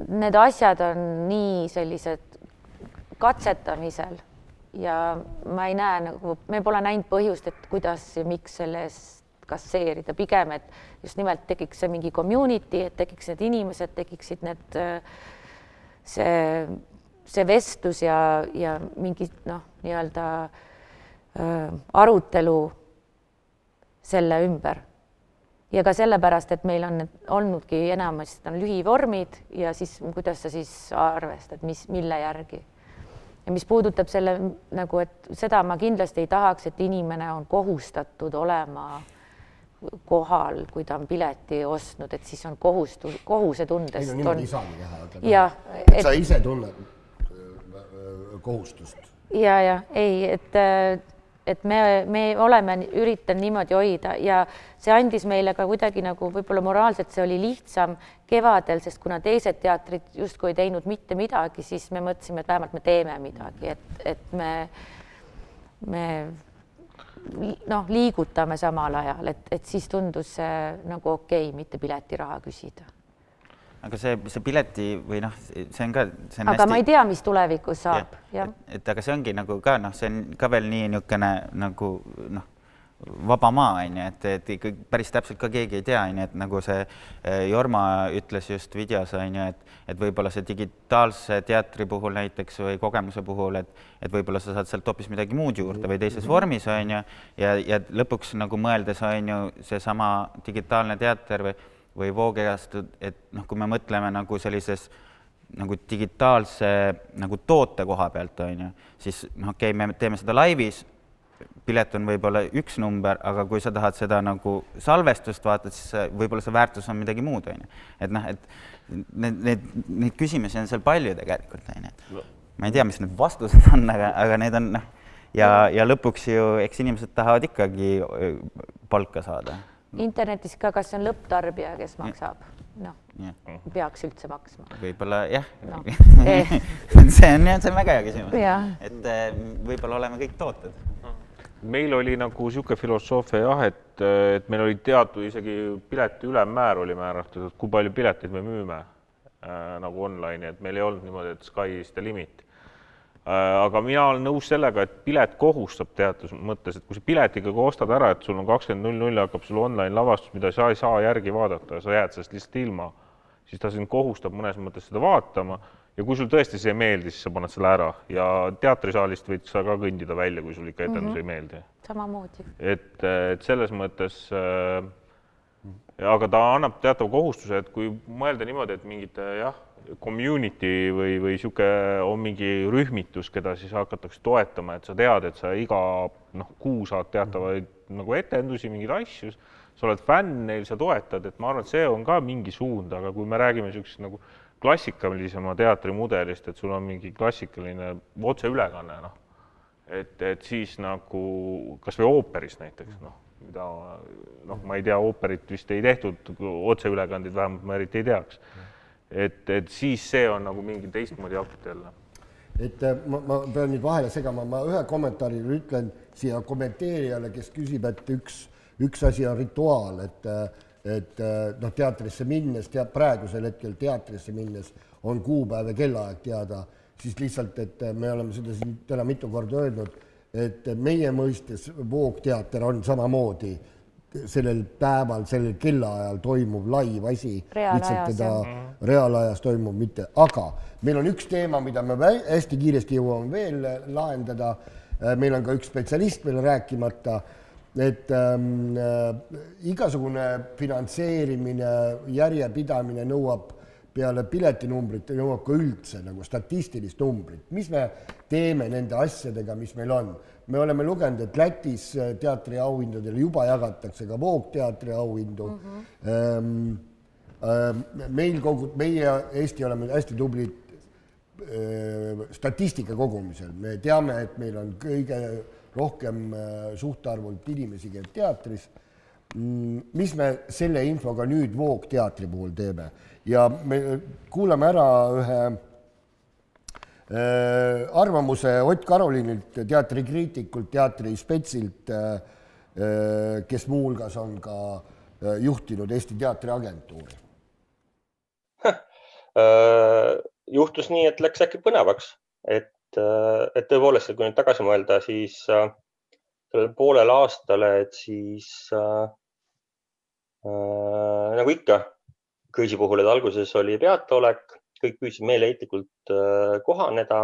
need asjad on nii sellised katsetamisel ja ma ei näe nagu, me pole näinud põhjust, et kuidas ja miks selle eest kasseerida. Pigem, et just nimelt tekiks see mingi community, et tekiks need inimesed, tekiksid need see vestlus ja mingi nii-öelda arutelu selle ümber. Ja ka sellepärast, et meil on olnudki enamasti on lühivormid ja siis kuidas sa siis arvestad, mille järgi. Ja mis puudutab selle nagu, et seda ma kindlasti ei tahaks, et inimene on kohustatud olema kohal, kui ta on pileti ostnud, et siis on kohusetundest. Ei, niimoodi ei saagi teha. Et sa ise tunned kohustust. Ja, ei, et me oleme üritanud niimoodi hoida ja see andis meile ka kuidagi nagu võib-olla moraalselt see oli lihtsam kevadel, sest kuna teised teatrid justkui ei teinud mitte midagi, siis me mõtlesime, et vähemalt me teeme midagi, et me liigutame samal ajal, et siis tundus see nagu okei, mitte piletiraha küsida. Aga see pileti või see on ka... Aga ma ei tea, mis tulevikus saab. Et aga see ongi nagu ka, see on ka veel nii niisugune nagu vaba maa, et päris täpselt ka keegi ei tea, et nagu see Jorma ütles just videos, et võib-olla see digitaalse teatri puhul näiteks või kogemuse puhul, et võib-olla sa saad sealt hoopis midagi muud juurde või teises vormis, ja lõpuks nagu mõeldes see sama digitaalne teater või Voogest, et kui me mõtleme nagu sellises nagu digitaalse nagu toote koha pealt, siis okei, me teeme seda laivis, pilet on võib-olla üks number, aga kui sa tahad seda nagu salvestust vaatad, siis võib-olla see väärtus on midagi muud, et need küsimusi on seal palju tegelikult, ma ei tea, mis need vastused on, aga need on, ja lõpuks ju, eks inimesed tahavad ikkagi palka saada. Internetis ka, kas on lõpptarbija, kes maksab? Peaks üldse maksma. Võib-olla jah. See on väga hea küsimus. Et võib-olla oleme kõik tooted. Meil oli nagu siuke filosoofia jah, et meil oli teatud isegi pileti ülemmäär oli määratud, et kui palju pileteid me müüme nagu online, et meil ei olnud niimoodi, et sky is the limit. Aga mina olen nõus sellega, et pilet kohustab teatud mõttes, et kui sa pilet ikkagi ostad ära, et sul on 20.00 hakkab sul online lavastus, mida sa ei saa järgi vaadata, sa jääd sellest lihtsalt ilma, siis ta siin kohustab mõnes mõttes seda vaatama ja kui sul tõesti see ei meeldi, siis sa paned selle ära ja teatrisaalist võid sa ka kõndida välja, kui sul ikka etendus ei meeldi. Samamoodi. Et selles mõttes, aga ta annab teatava kohustuse, et kui mõelda niimoodi, et mingite community või sihuke on mingi rühmitus, keda siis hakatakse toetama, et sa tead, et sa iga kuu saad teatavaid nagu etendusi, mingeid asju, sa oled fänn neil, sa toetad, et ma arvan, et see on ka mingi suund, aga kui me räägime siuksest nagu klassikalisema teatrimudelist, et sul on mingi klassikaline otseülekanne, et siis nagu kas või ooperis näiteks, mida ma ei tea, ooperit vist ei tehtud otseülekandid, vähemalt ma eriti ei teaks. Et siis see on nagu mingi teistmoodi akt jälle. Et ma pean nüüd vahele segama, ma ühe kommentaari ütlen siia kommenteerijale, kes küsib, et üks asi on rituaal, et teatrisse minnes, praegusel hetkel teatrisse minnes on kuupäev ja kellaaeg teada, siis lihtsalt, et me oleme seda siin täna mitu korda öelnud, et meie mõistes Voogteater on samamoodi sellel päeval, sellel kellaajal toimub live asi, lihtsalt teda reaalajas toimub mitte, aga meil on üks teema, mida me hästi kiiresti jõuame veel lahendada, meil on ka üks spetsialist veel rääkimata, et igasugune finantseerimine, järjepidamine nõuab peale piletinumbrit, nõuab ka üldse nagu statistilist numbrit. Mis me teeme nende asjadega, mis meil on? Me oleme lugenud, et Lätis teatriauhindadel juba jagatakse ka Voogteatri auhindu. Meie Eesti oleme hästi tublid statistika kogumisel. Me teame, et meil on kõige rohkem suhtarvult inimesi käib teatris. Mis me selle infoga nüüd Voogteatri puhul teeme? Ja me kuulame ära ühe arvamuse Ott Karolinilt, teatrikriitikult, teatrispetsilt, kes muuhulgas on ka juhtinud Eesti Teatriagentuuri. Juhtus nii, et läks äkki põnevaks, et tõepoolest, kui nüüd tagasi mõelda, siis sellel poolel aastale, et siis nagu ikka kriisi puhul, et alguses oli peataolek, kõik püüdsid meeleheitlikult kohaneda,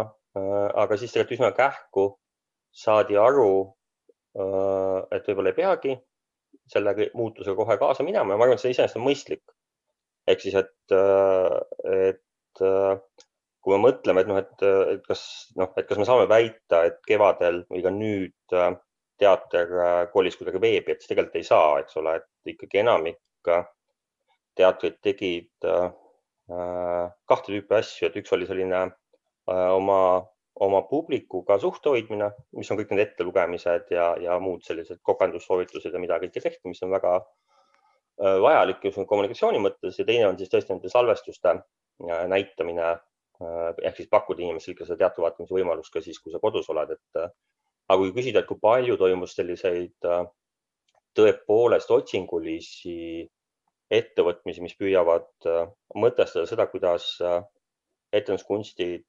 aga siis tegelikult üsna kähku saadi aru, et võib-olla ei peagi selle muutusega kohe kaasa minema ja ma arvan, et see iseenesest on mõistlik. Ehk siis, et kui me mõtleme, et kas me saame väita, et kevadel või ka nüüd teater kolis kuidagi veebi, et tegelikult ei saa, eks ole, et ikkagi enamik teatrid tegid kahte tüüpi asju, et üks oli selline oma publikuga suhtehoidmine, mis on kõik need ettelugemised ja muud sellised kokandussooritused ja mida kõike tehti, mis on väga vajalik kommunikatsiooni mõttes ja teine on siis tõesti nende salvestuste näitamine, ehk siis pakkuda inimesel ikka seda teatri vaatamise võimalust ka siis, kui sa kodus oled. Aga kui küsida, et kui palju toimus selliseid tõepoolest otsingulisi ettevõtmisi, mis püüavad mõtestada seda, kuidas etenduskunstid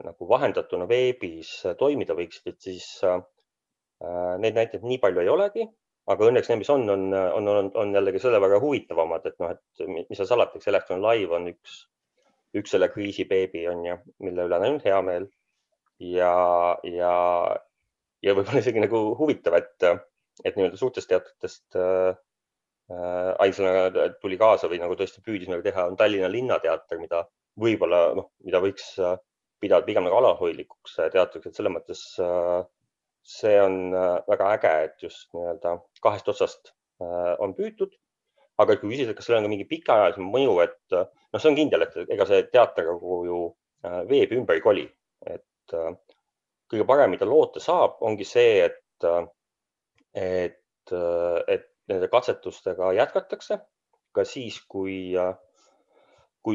nagu vahendatuna veebis toimida võiksid, et siis neid näiteid nii palju ei olegi, aga õnneks need, mis on jällegi selle väga huvitavamad, et mis sa salad, eks Electron Live on üks selle kriisi beebi on ju, mille üle on ainult hea meel ja võib-olla isegi nagu huvitav, et nii-öelda suurtest teatritest ainsana tuli kaasa või nagu tõesti püüdis nagu teha on Tallinna Linnateater, mida võib-olla, mida võiks pidada pigem nagu alahoidlikuks teatriks, et selles mõttes see on väga äge, et just nii-öelda kahest otsast on püütud. Aga kui küsida, kas sellel on ka mingi pikaajalisem mõju, et see on kindel, et ega see teater ju veebi ümber ei koli. Et kõige parem, mida loota saab, ongi see, et nende katsetustega jätkatakse ka siis, kui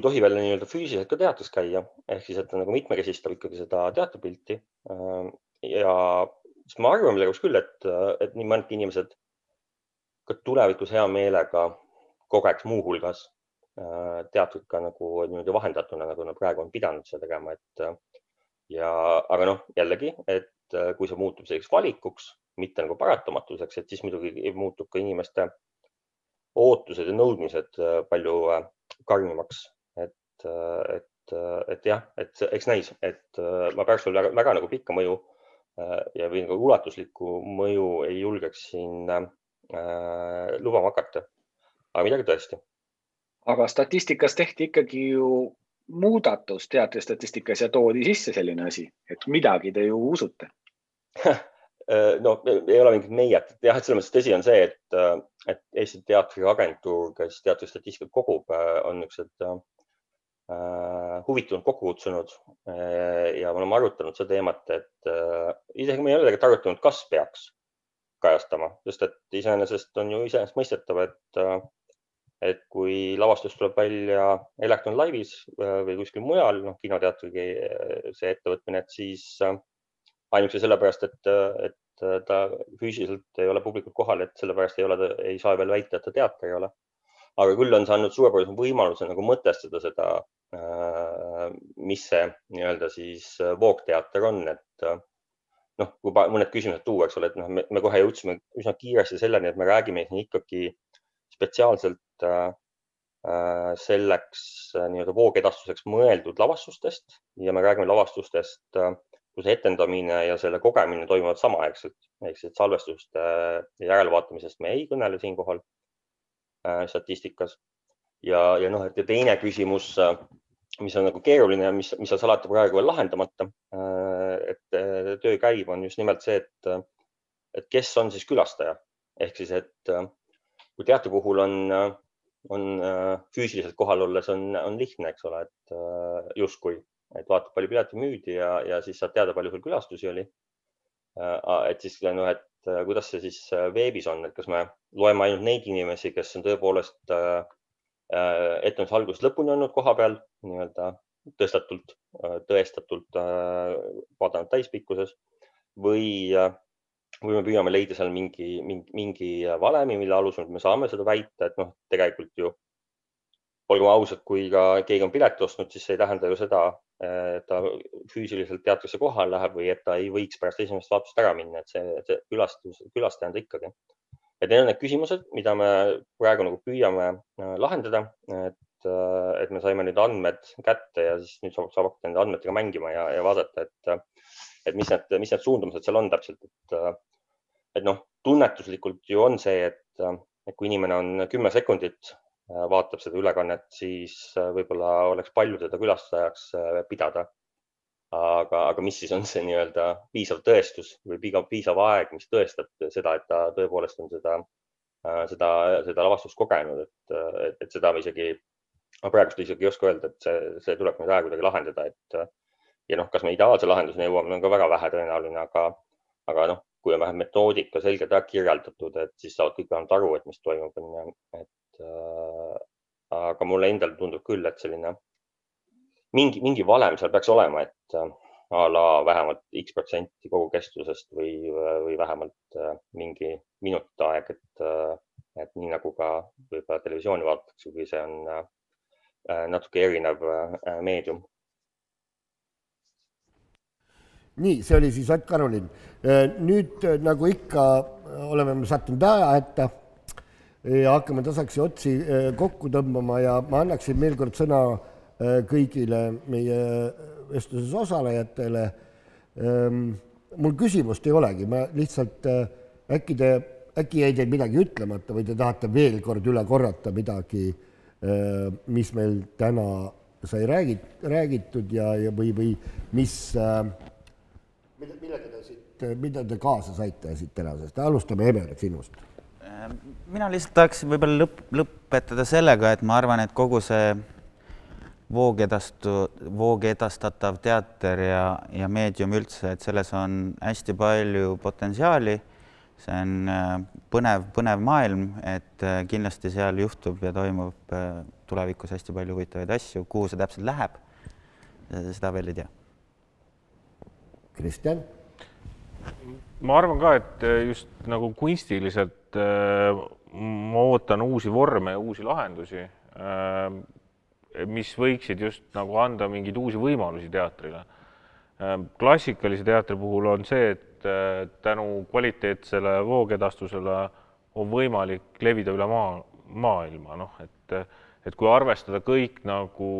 tohi veel nii-öelda füüsiliselt ka teatris käia, ehk siis, et nagu mitmekesistab ikkagi seda teatripilti. Ja ma arvan millegipärast küll, et nii mõnedki inimesed ka tulevikus hea meelega kogeks muuhulgas teatrit ka nagu nii-öelda vahendatuna, nagu nad praegu on pidanud seda tegema. Aga jällegi, et kui see muutub selliseks valikuks, mitte nagu paratamatuseks, et siis muidugi muutub ka inimeste ootused ja nõudmised palju karmimaks. Et et jah, et eks näis, et ma peaks sul väga nagu pikka mõju või nagu ulatuslikku mõju ei julgeks siin lubama hakata. Aga midagi tõesti. Aga statistikas tehti ikkagi ju muudatus teatristatistikas ja toodi sisse selline asi, et midagi te ju usute. No ei ole mingit meiet. Jah, et selles mõttes tõsi on see, et Eesti teatriagentuur, kes teatristatistikat kogub, on niisugused huvitunud kokku kutsunud ja me oleme arutanud seda teemat, et isegi me ei ole tegelikult arutanud, kas peaks kajastama, sest et iseenesest on ju iseenesestmõistetav, et kui lavastus tuleb välja Electron Live'is või kuskil mujal, kinoteatrigi see ettevõtmine, et siis ainuüksi sellepärast, et ta füüsiliselt ei ole publikult kohal, et sellepärast ei saa veel väita, et ta teater ei ole. Aga küll on saanud suurepärase võimaluse nagu mõtestada seda, mis see nii-öelda siis voogteater on, et kui mõned küsimused tuua, eks ole, et me kohe jõudsime üsna kiiresti selleni, et me räägime ikkagi spetsiaalselt selleks nii-öelda voogedastuseks mõeldud lavastustest ja me räägime lavastustest, kus etendamine ja selle kogemine toimuvad samaaegselt. Ehk siis salvestuste ja järelvaatamisest me ei kõnele siinkohal statistikas. Ja teine küsimus, mis on nagu keeruline ja mis on alati praegu veel lahendamata, et töö käib, on just nimelt see, et kes on siis külastaja. Ehk siis, et kui teatri puhul on füüsiliselt kohal olles on lihtne, eks ole, et justkui, et vaatab, palju pileti müüdi ja siis saad teada, palju sul külastusi oli. Et siis, et kuidas see siis veebis on, et kas me loeme ainult neid inimesi, kes on tõepoolest etenduse algusest lõpuni olnud koha peal, nii-öelda tõestatult vaadanud täispikkuses või me püüame leida seal mingi valemi, mille alusel me saame seda väita, et tegelikult ju olgem ausad, kui ka keegi on pileti ostnud, siis see ei tähenda ju seda, et ta füüsiliselt teatrisse kohal läheb või et ta ei võiks pärast esimest vaatust ära minna, et see külastaja on ta ikkagi. Et need on need küsimused, mida me praegu nagu püüame lahendada, et me saime need andmed kätte ja siis nüüd saab hakata nende andmetega mängima ja vaadata, et mis need suundumused seal on täpselt. Et tunnetuslikult ju on see, et kui inimene on 10 sekundit vaatab seda ülekannet, siis võib-olla oleks palju teda külastajaks pidada. Aga mis siis on see nii-öelda piisav tõestus või piisav aeg, mis tõestab seda, et ta tõepoolest on seda lavastust kogenud, et seda ma praegust isegi ei oska öelda, et see tuleb nüüd aeg kuidagi lahendada, ja kas me ideaalse lahenduseni jõuame, on ka väga vähe tõenäoline, aga kui on vähem metoodika selgelt ära kirjeldatud, et siis saavad kõik vähemalt aru, et mis toimub. Aga mulle endale tundub küll, et selline mingi valem seal peaks olema, et a la vähemalt X% kogu kestusest või vähemalt mingi minut aeg, et nii nagu ka võib-olla televisiooni vaadatakse, kui see on natuke erinev meedium. Nii, see oli siis Ott Karolin. Nüüd nagu ikka oleme sattunud aja ette ja hakkame tasaks otsi kokku tõmbama ja ma annaksin veel kord sõna kõigile meie vestluses osalejatele. Mul küsimust ei olegi, ma lihtsalt äkki jäi teil midagi ütlemata või te tahate veel kord üle korrata midagi, mis meil täna sai räägitud või mida te kaasa saite siit tänasest? Alustame Emer sinust. Mina lihtsalt tahaksin võib-olla lõpetada sellega, et ma arvan, et kogu see voogedastatav teater ja meedium üldse, et selles on hästi palju potentsiaali. See on põnev maailm, et kindlasti seal juhtub ja toimub tulevikus hästi palju huvitavaid asju. Kuhu see täpselt läheb, seda veel ei tea. Kristjan? Ma arvan ka, et just nagu kunstiliselt ma ootan uusi vorme ja uusi lahendusi, mis võiksid just nagu anda mingeid uusi võimalusi teatrile. Klassikalise teatri puhul on see, et tänu kvaliteetsele voogedastusele on võimalik levida üle maailma. Et kui arvestada kõik nagu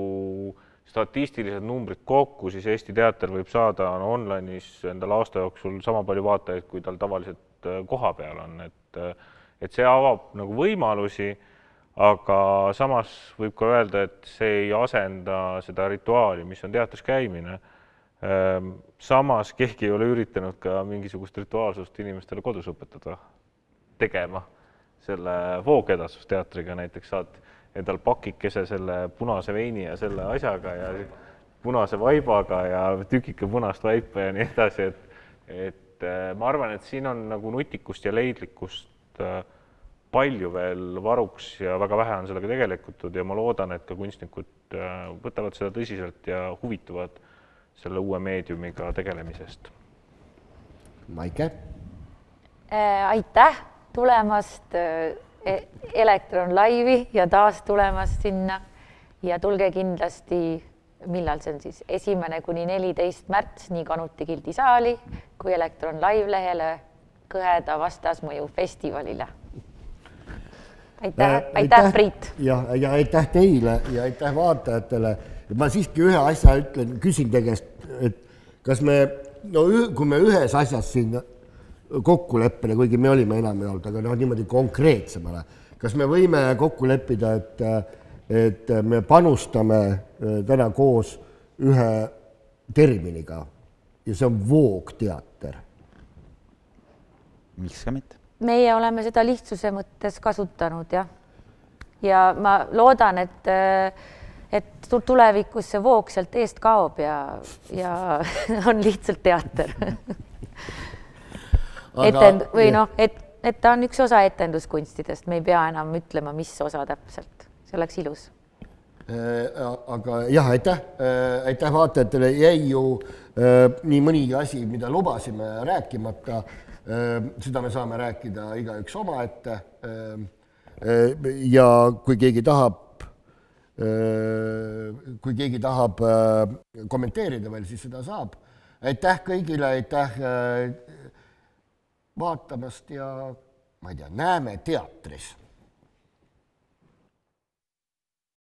statistilised numbrid kokku, siis Eesti teater võib saada online'is endal aasta jooksul sama palju vaatajaid, kui tal tavaliselt koha peal on. Et see avab nagu võimalusi, aga samas võib ka öelda, et see ei asenda seda rituaali, mis on teatris käimine. Samas keegi ei ole üritanud ka mingisugust rituaalsust inimestele kodus õpetada tegema selle voogedasusteatriga. Näiteks saad endal pakikese selle punase veini ja selle asjaga ja punase vaibaga ja tükike punast vaipa ja nii edasi. Et ma arvan, et siin on nagu nutikust ja leidlikkust palju veel varuks ja väga vähe on sellega tegeletud ja ma loodan, et ka kunstnikud võtavad seda tõsiselt ja huvituvad selle uue meediumiga tegelemisest. Maike? Aitäh tulemast Elektron Live'i ja taas tulemast sinna ja tulge kindlasti, millal see on siis 1.–14. märts nii Kanuti Gildi saali kui Elektron Live lehele Kõheda vastasmõju festivalile. Aitäh Priit! Ja aitäh teile ja aitäh vaatajatele. Ma siiski ühe asja ütlen, küsin tegest, et kas me, kui me ühes asjas siin kokkuleppele, kuigi me olime enam ei olnud, aga niimoodi konkreetsemale, kas me võime kokku leppida, et me panustame täna koos ühe terminiga ja see on voogteater? Miks ka mitte? Meie oleme seda lihtsuse mõttes kasutanud, jah. Ja ma loodan, et tulevikus see voog sealt eest kaob ja on lihtsalt teater. Et ta on üks osa etenduskunstidest, me ei pea enam ütlema, mis osa täpselt. See oleks ilus. Aga jah, aitäh vaatajatele. Jäi ju nii mõnigi asi, mida lubasime rääkimata. Seda me saame rääkida igaüks oma ette. Ja kui keegi tahab kommenteerida veel, siis seda saab. Aitäh kõigile, aitäh vaatamast ja ma ei tea, näeme teatris.